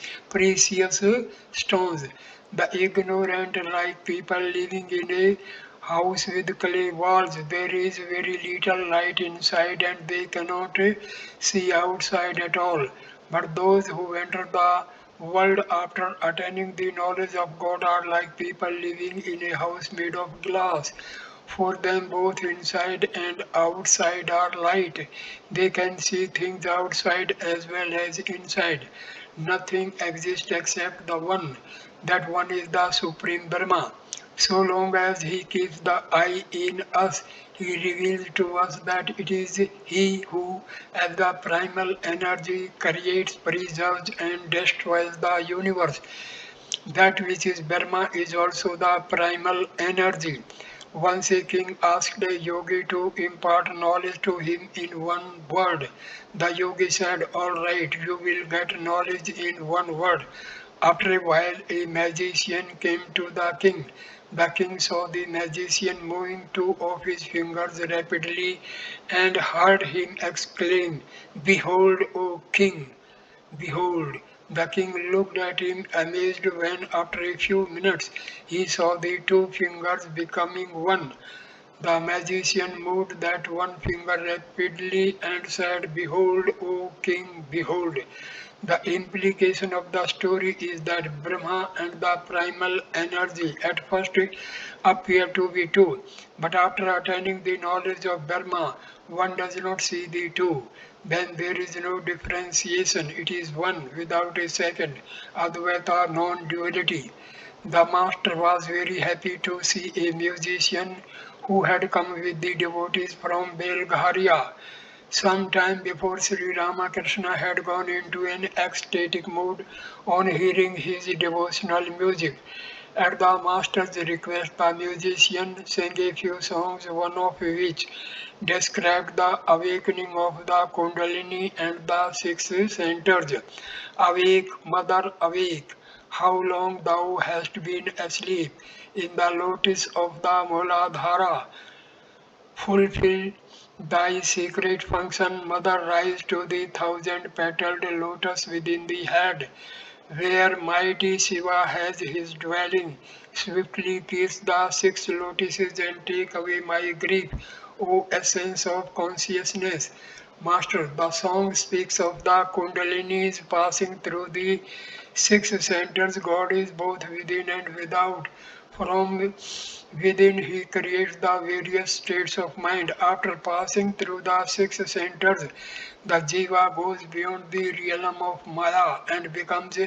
stones. The ignorant, like people living in a house with clay walls, there is very little light inside and they cannot see outside at all. But those who enter the world after attaining the knowledge of God are like people living in a house made of glass. For them, both inside and outside are light. They can see things outside as well as inside. Nothing exists except the One. That One is the Supreme Brahma. So long as He keeps the I in us, He reveals to us that it is He who, as the primal energy, creates, preserves, and destroys the universe. That which is Brahma is also the primal energy. Once a king asked a yogi to impart knowledge to him in one word. The yogi said, all right, you will get knowledge in one word. After a while, a magician came to the king. The king saw the magician moving two of his fingers rapidly and heard him exclaim, behold, O king! Behold, the king looked at him amazed when after a few minutes he saw the two fingers becoming one. The magician moved that one finger rapidly and said, behold, O king, behold. The implication of the story is that Brahma and the primal energy at first appear to be two, but after attaining the knowledge of Brahma, one does not see the two. Then there is no differentiation, it is one without a second, Advaita non-duality. The master was very happy to see a musician who had come with the devotees from Belgaria. Some time before Sri Ramakrishna had gone into an ecstatic mood on hearing his devotional music. At the master's request, the musician sang a few songs, one of which described the awakening of the Kundalini and the six centers. Awake, mother, awake! How long thou hast been asleep in the lotus of the Muladhara. Fulfill thy secret function, mother, rise to the thousand-petaled lotus within the head, where mighty Shiva has his dwelling. Swiftly kiss the six lotuses and take away my grief, O essence of consciousness. Master, the song speaks of the Kundalinis passing through the six centers. God is both within and without. From within he creates the various states of mind. After passing through the six centers, the Jiva goes beyond the realm of Maya and becomes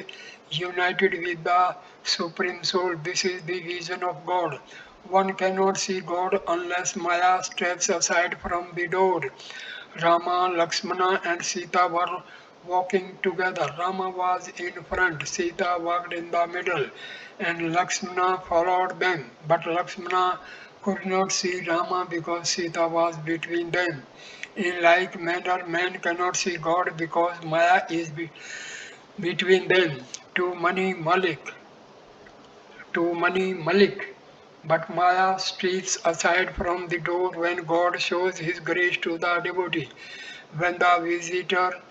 united with the Supreme Soul. This is the vision of God. One cannot see God unless Maya steps aside from the door. Rama, Lakshmana, and Sita were walking together. Rama was in front, Sita walked in the middle, and Lakshmana followed them. But Lakshmana could not see Rama because Sita was between them. In like manner, man cannot see God because Maya is between them. To Mani Malik, to Mani Malik. But Maya steps aside from the door when God shows his grace to the devotee. When the visitor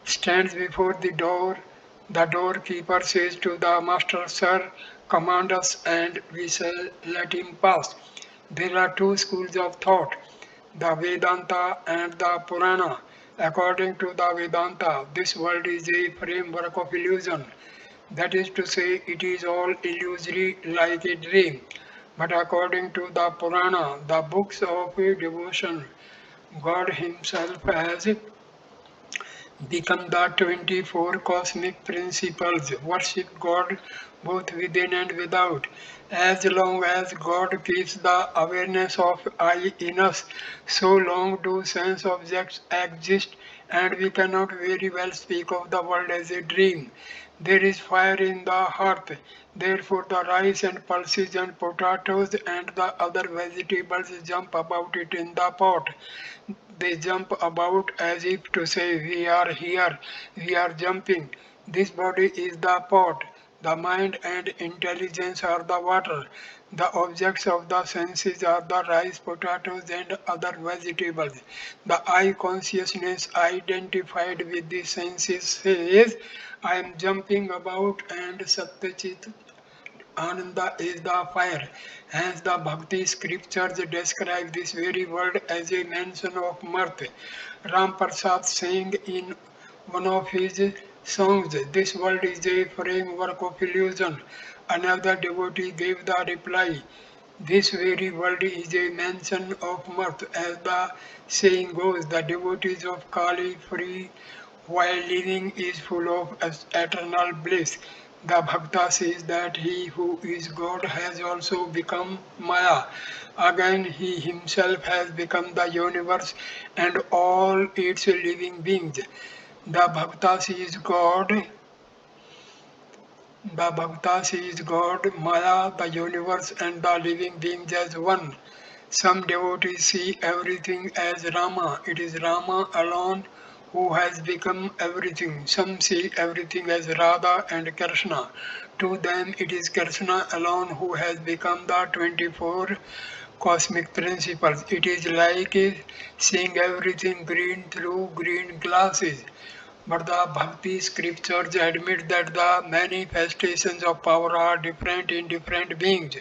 stands before the doorkeeper says to the master, Sir, command us and we shall let him pass. There are two schools of thought, the Vedanta and the Purana. According to the Vedanta, this world is a framework of illusion. That is to say, it is all illusory like a dream. But according to the Purana, the books of devotion, God Himself has become the 24 cosmic principles. Worship God both within and without. As long as God keeps the awareness of I in us, so long do sense objects exist, and we cannot very well speak of the world as a dream. There is fire in the hearth, therefore the rice and pulses and potatoes and the other vegetables jump about it in the pot. They jump about as if to say, We are here, we are jumping. This body is the pot. The mind and intelligence are the water. The objects of the senses are the rice, potatoes, and other vegetables. The I consciousness identified with the senses says, I am jumping about, and Satyachit Ananda is the fire. Hence the Bhakti scriptures describe this very word as a mention of mirth. Ram Prasad sang in one of his songs, This world is a framework of illusion. Another devotee gave the reply, This very world is a mansion of mirth. As the saying goes, the devotees of Kali free while living is full of eternal bliss. The Bhakta says that he who is God has also become Maya. Again, he himself has become the universe and all its living beings. The Bhakta sees God the Bhakta sees God, Maya, the universe, and the living beings as one. Some devotees see everything as Rama. It is Rama alone who has become everything. Some see everything as Radha and Krishna. To them, it is Krishna alone who has become the 24 cosmic principles. It is like seeing everything green through green glasses. But the Bhakti scriptures admit that the manifestations of power are different in different beings.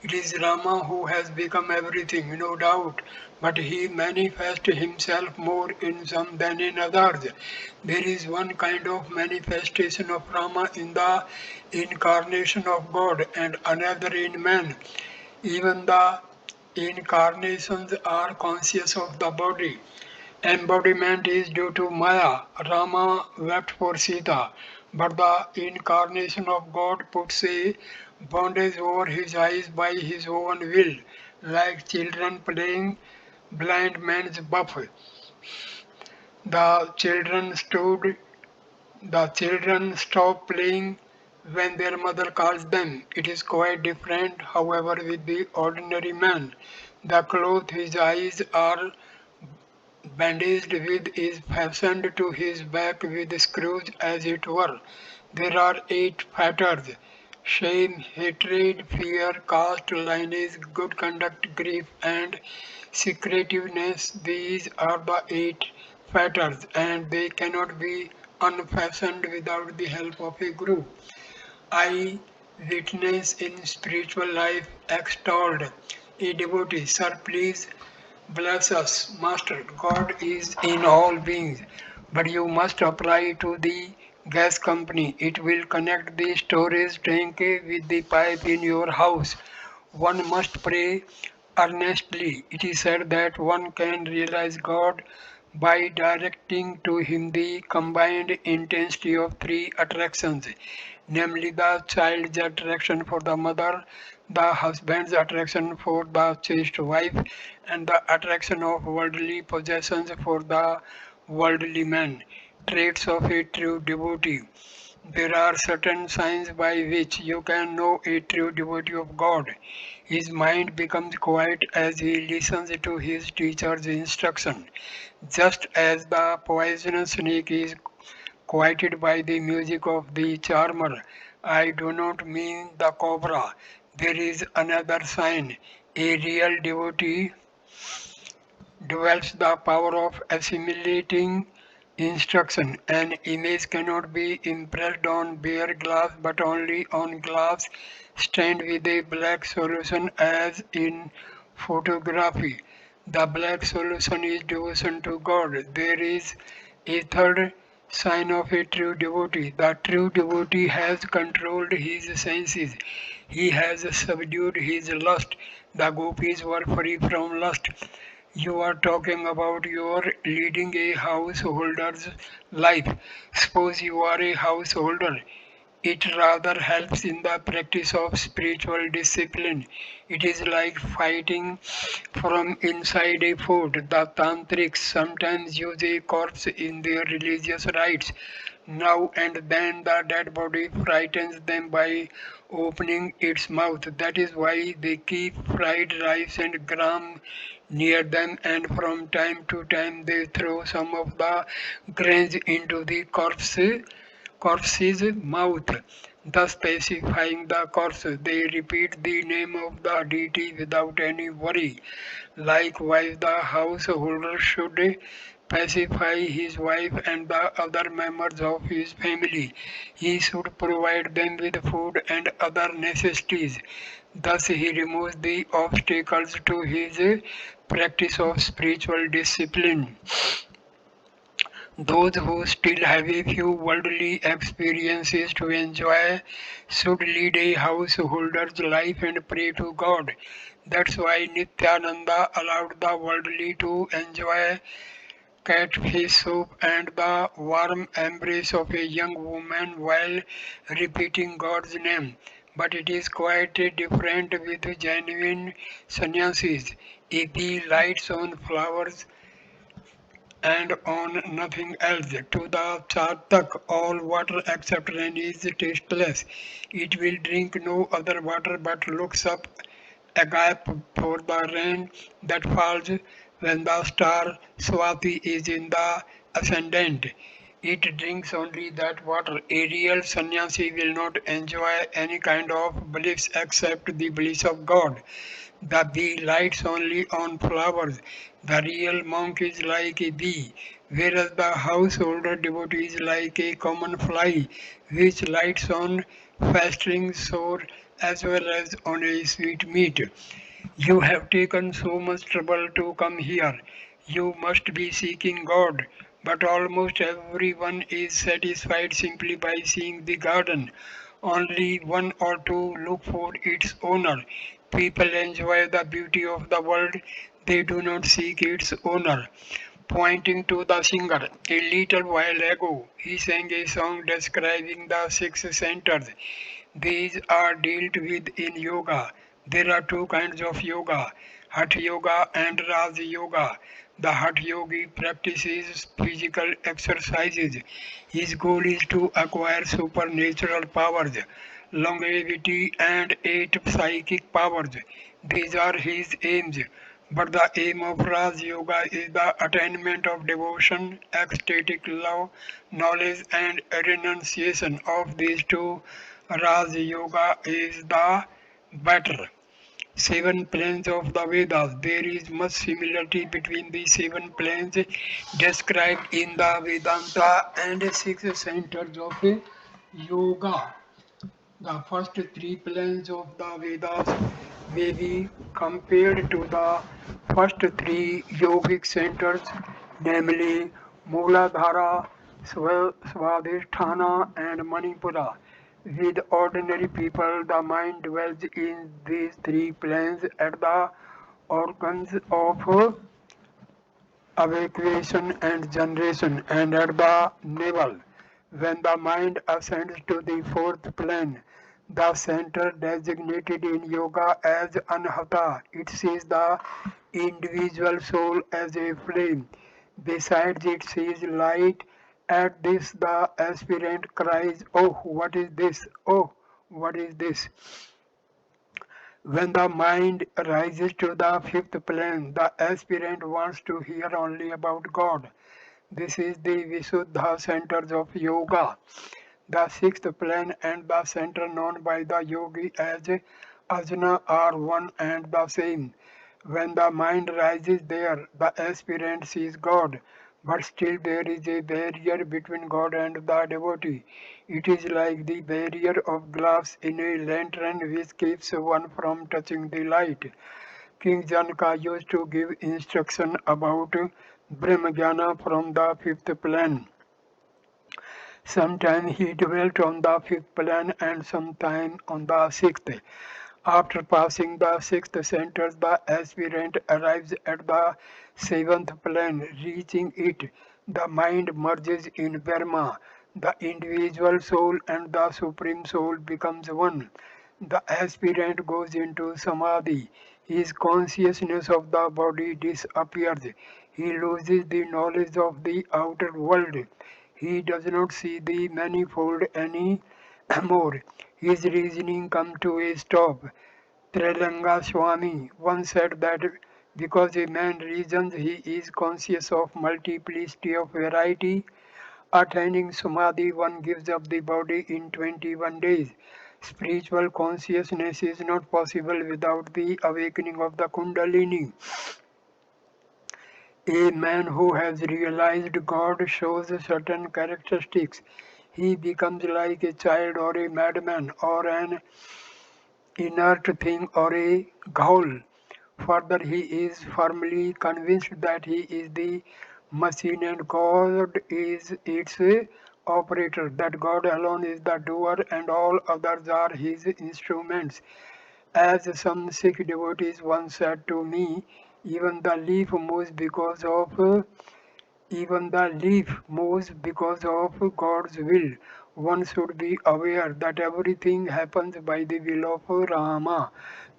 It is Rama who has become everything, no doubt, but he manifests himself more in some than in others. There is one kind of manifestation of Rama in the incarnation of God and another in man. Even the incarnations are conscious of the body. Embodiment is due to Maya. Rama wept for Sita, but the incarnation of God puts a bondage over his eyes by his own will, like children playing blind man's buff. The children stood the children stop playing when their mother calls them. It is quite different, however, with the ordinary man. The cloth his eyes are bandaged with is fastened to his back with screws as it were. There are 8 fetters: shame, hatred, fear, caste, lineage, good conduct, grief, and secretiveness. These are the 8 fetters, and they cannot be unfastened without the help of a guru. I witness in spiritual life extolled a devotee, Sir, please bless us, Master. God is in all beings, but you must apply to the gas company. It will connect the storage tank with the pipe in your house. One must pray earnestly. It is said that one can realize God by directing to Him the combined intensity of three attractions, namely the child's attraction for the mother, the husband's attraction for the chaste wife, and the attraction of worldly possessions for the worldly man. Traits of a true devotee. There are certain signs by which you can know a true devotee of God. His mind becomes quiet as he listens to his teacher's instruction, just as the poisonous snake is quieted by the music of the charmer. I do not mean the cobra. There is another sign. A real devotee develops the power of assimilating instruction. An image cannot be impressed on bare glass but only on glass stained with a black solution as in photography. The black solution is devotion to God. There is a third sign of a true devotee. The true devotee has controlled his senses. He has subdued his lust. The gopis were free from lust. You are talking about your leading a householder's life. Suppose you are a householder. It rather helps in the practice of spiritual discipline. It is like fighting from inside a fort. The tantrics sometimes use a corpse in their religious rites. Now and then the dead body frightens them by opening its mouth. That is why they keep fried rice and gram near them, and from time to time they throw some of the grains into the corpse's mouth, thus pacifying the corpse. They repeat the name of the deity without any worry. Likewise, the householder should pacify his wife and the other members of his family. He should provide them with food and other necessities. Thus, he removes the obstacles to his practice of spiritual discipline. Those who still have a few worldly experiences to enjoy should lead a householder's life and pray to God. That's why Nityananda allowed the worldly to enjoy catfish soup and the warm embrace of a young woman while repeating God's name. But it is quite different with genuine sannyasis. If he lights on flowers and on nothing else. To the Chatak, all water except rain is tasteless. It will drink no other water but looks up agape for the rain that falls when the star Swati is in the ascendant. It drinks only that water. A real sannyasi will not enjoy any kind of bliss except the bliss of God. The bee lights only on flowers. The real monk is like a bee, whereas the householder devotee is like a common fly, which lights on festering sore as well as on a sweet meat. You have taken so much trouble to come here. You must be seeking God. But almost everyone is satisfied simply by seeing the garden. Only one or two look for its owner. People enjoy the beauty of the world, they do not seek its owner. Pointing to the singer, a little while ago, he sang a song describing the six centers. These are dealt with in yoga. There are two kinds of yoga, Hatha Yoga and Raj Yoga. The Hatha Yogi practices physical exercises. His goal is to acquire supernatural powers, longevity, and eight psychic powers. These are his aims. But the aim of Raj Yoga is the attainment of devotion, ecstatic love, knowledge, and renunciation. Of these two, Raj Yoga is the better. Seven planes of the Vedas. There is much similarity between the seven planes described in the Vedanta and six centers of yoga. The first three planes of the Vedas may be compared to the first three yogic centers, namely Mooladhara, Swadhisthana, and Manipura. With ordinary people, the mind dwells in these three planes at the organs of evacuation and generation, and at the navel. When the mind ascends to the fourth plane, the center designated in yoga as anahata, it sees the individual soul as a flame. Besides, it sees light. At this, the aspirant cries, "Oh, what is this? Oh, what is this?" When the mind rises to the fifth plane, the aspirant wants to hear only about God. This is the Visuddha centers of yoga. The sixth plane and the center known by the yogi as ajna are one and the same. When the mind rises there, the aspirant sees God, but still there is a barrier between God and the devotee. It is like the barrier of glass in a lantern which keeps one from touching the light. King Janaka used to give instruction about Brahmajnana from the fifth plane. Sometime he dwelt on the fifth plane and sometime on the sixth. After passing the sixth center, the aspirant arrives at the seventh plane. Reaching it, the mind merges in Brahma. The individual soul and the supreme soul becomes one. The aspirant goes into samadhi. His consciousness of the body disappears. He loses the knowledge of the outer world. He does not see the manifold any more. His reasoning comes to a stop. Trelanga Swami once said that because a man reasons, he is conscious of multiplicity of variety. Attaining Samadhi, one gives up the body in 21 days. Spiritual consciousness is not possible without the awakening of the Kundalini. A man who has realized God shows certain characteristics. He becomes like a child or a madman or an inert thing or a ghoul. Further, he is firmly convinced that he is the machine and God is its operator, that God alone is the doer and all others are his instruments. As some Sikh devotees once said to me, even the leaf moves because of even the leaf moves because of God's will. One should be aware that everything happens by the will of Rama.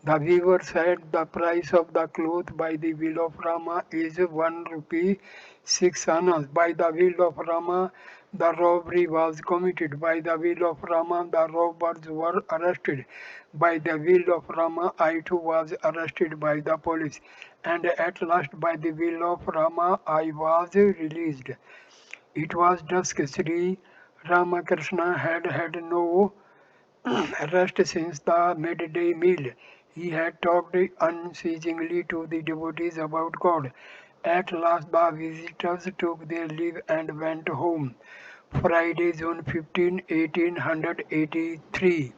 The weaver said the price of the cloth by the will of Rama is 1 rupee 6 annas. By the will of Rama, the robbery was committed. By the will of Rama, the robbers were arrested. By the will of Rama, I too was arrested by the police. And at last, by the will of Rama, I was released. It was dusk. Sri Ramakrishna had had no rest since the midday meal. He had talked unceasingly to the devotees about God. At last the visitors took their leave and went home. Friday, June 15, 1883.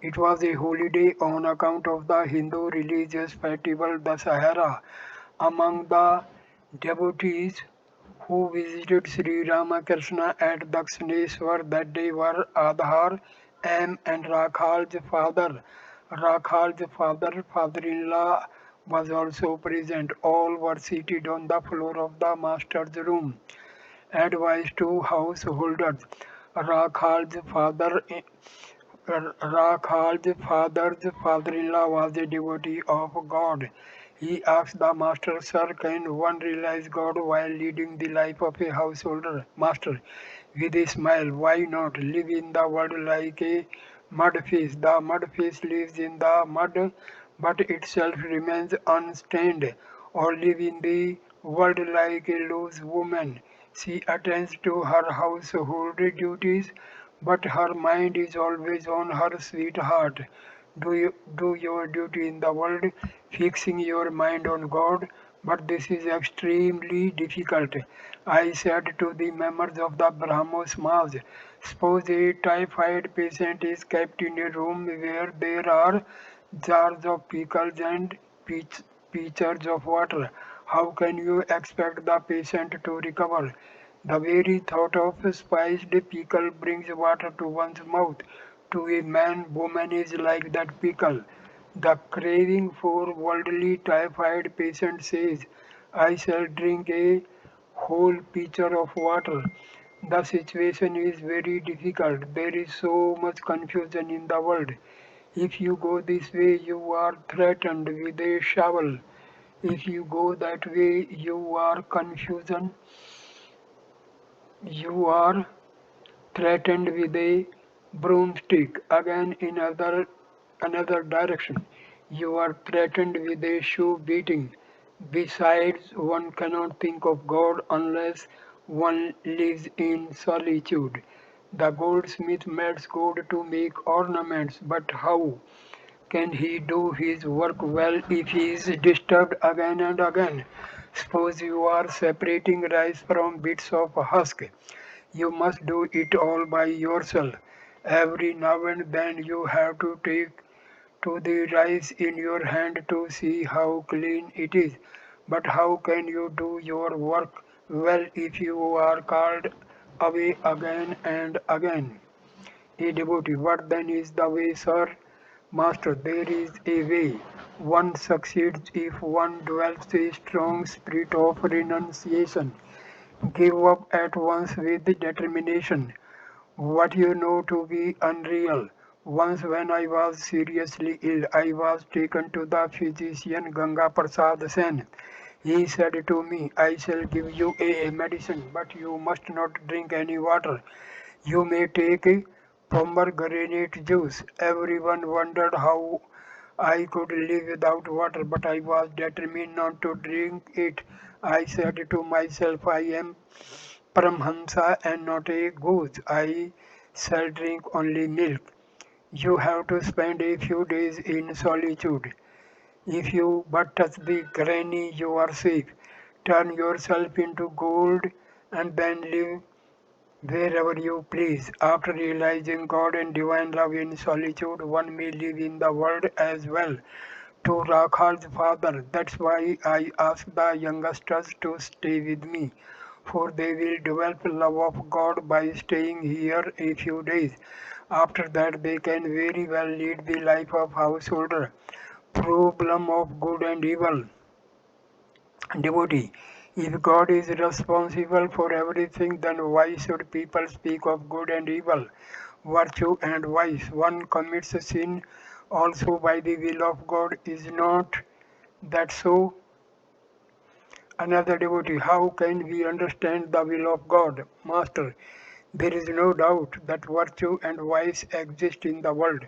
It was a holy day on account of the Hindu religious festival Dasahara. Among the devotees who visited Sri Ramakrishna at Dakshineshwar that day were Adhar M and Rakhal's father. Rakhal's father-in-law was also present. All were seated on the floor of the master's room. Advice to householders. Rakhal's father Rakhal's father-in-law was a devotee of God. He asked the master, "Sir, can one realize God while leading the life of a householder?" Master, with a smile, "Why not? Live in the world like a mudfish. The mudfish lives in the mud, but itself remains unstained. Or live in the world like a loose woman. She attends to her household duties, but her mind is always on her sweetheart. Do your duty in the world, fixing your mind on God, but this is extremely difficult." I said to the members of the Brahmos Mass, "Suppose a typhoid patient is kept in a room where there are jars of pickles and pitchers of water. How can you expect the patient to recover? The very thought of spiced pickle brings water to one's mouth. To a man, woman is like that pickle. The craving for worldly typhoid patient says, I shall drink a whole pitcher of water. The situation is very difficult. There is so much confusion in the world. If you go this way, you are threatened with a shovel. If you go that way, you are threatened with a broomstick. Again in another direction, you are threatened with a shoe beating. Besides, one cannot think of God unless one lives in solitude. The goldsmith melts gold to make ornaments, but how can he do his work well if he is disturbed again and again? Suppose you are separating rice from bits of husk. You must do it all by yourself. Every now and then you have to take to the rice in your hand to see how clean it is. But how can you do your work well if you are called away again and again? A devotee, what then is the way, sir? Master, there is a way. One succeeds if one develops a strong spirit of renunciation. Give up at once with determination what you know to be unreal. Once, when I was seriously ill, I was taken to the physician Ganga Prasad Sen. He said to me, I shall give you a medicine, but you must not drink any water. You may take pomegranate juice. Everyone wondered how I could live without water, but I was determined not to drink it. I said to myself, I am Paramahamsa and not a goose. I shall drink only milk. You have to spend a few days in solitude. If you but touch the granny, you are safe. Turn yourself into gold and then live wherever you please. After realizing God and divine love in solitude, one may live in the world as well. To Rakhal's father, that's why I ask the youngsters to stay with me, for they will develop love of God by staying here a few days. After that, they can very well lead the life of householder. Problem of good and evil. Devotee. If God is responsible for everything, then why should people speak of good and evil, virtue and vice? One commits a sin also by the will of God. Is not that so? Another devotee, how can we understand the will of God? Master, there is no doubt that virtue and vice exist in the world,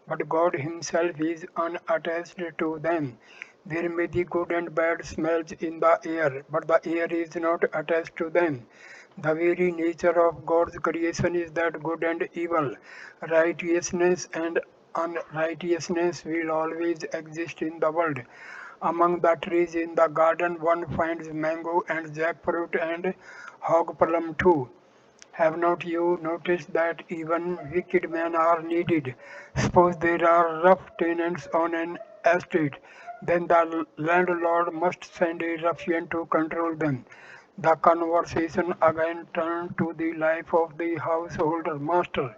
but God Himself is unattached to them. There may be good and bad smells in the air, but the air is not attached to them. The very nature of God's creation is that good and evil, righteousness and unrighteousness will always exist in the world. Among the trees in the garden one finds mango and jackfruit and hog plum too. Have not you noticed that even wicked men are needed? Suppose there are rough tenants on an estate, then the landlord must send a ruffian to control them. The conversation again turned to the life of the householder master.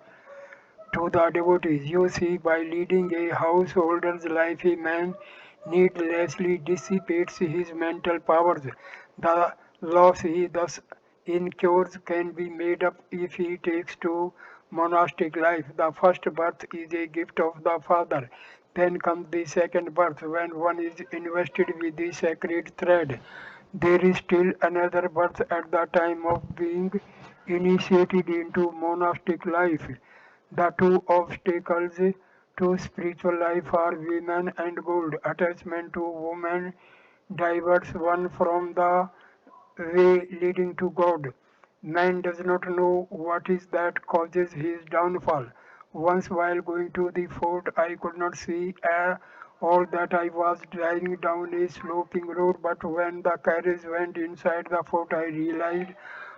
To the devotees, you see, by leading a householder's life, a man needlessly dissipates his mental powers. The loss he thus incurs can be made up if he takes to monastic life. The first birth is a gift of the Father. Then comes the second birth when one is invested with the sacred thread. There is still another birth at the time of being initiated into monastic life. The two obstacles to spiritual life are women and gold. Attachment to woman diverts one from the way leading to God. Man does not know what is that causes his downfall. Once while going to the fort, I could not see all that I was driving down a sloping road, but when the carriage went inside the fort, I realized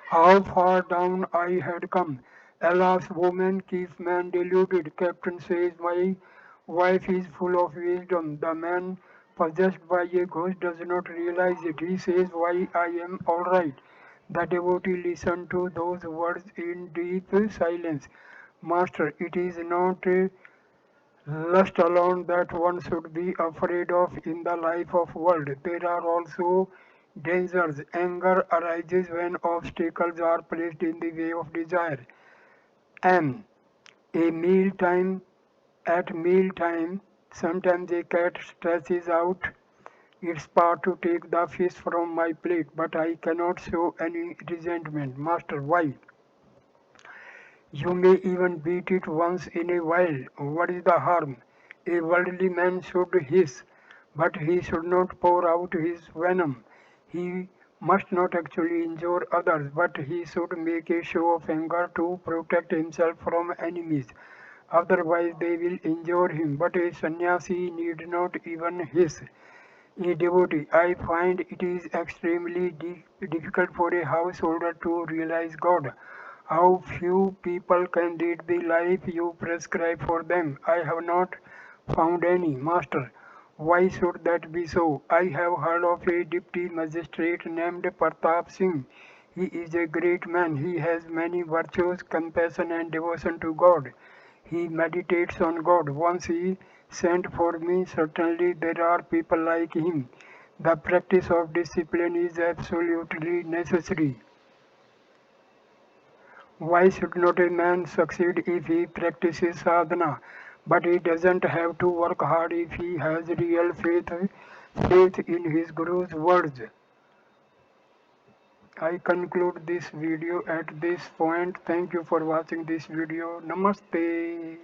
how far down I had come. Alas, woman keeps man deluded. Captain says, my wife is full of wisdom. The man possessed by a ghost does not realize it. He says, why I am alright. The devotee listened to those words in deep silence. Master, it is not lust alone that one should be afraid of in the life of world. There are also dangers. Anger arises when obstacles are placed in the way of desire. M. A meal time at meal time, sometimes a cat stretches out its paw to take the fish from my plate, but I cannot show any resentment. Master, why? You may even beat it once in a while. What is the harm? A worldly man should hiss, but he should not pour out his venom. He must not actually injure others, but he should make a show of anger to protect himself from enemies. Otherwise, they will injure him. But a sannyasi need not even hiss. A devotee, I find it is extremely difficult for a householder to realize God. How few people can lead the life you prescribe for them. I have not found any. Master, why should that be so? I have heard of a deputy magistrate named Pratap Singh. He is a great man. He has many virtues, compassion, and devotion to God. He meditates on God. Once he sent for me. Certainly, there are people like him. The practice of discipline is absolutely necessary. Why should not a man succeed if he practices sadhana? But he doesn't have to work hard if he has real faith in his Guru's words. I conclude this video at this point. Thank you for watching this video. Namaste.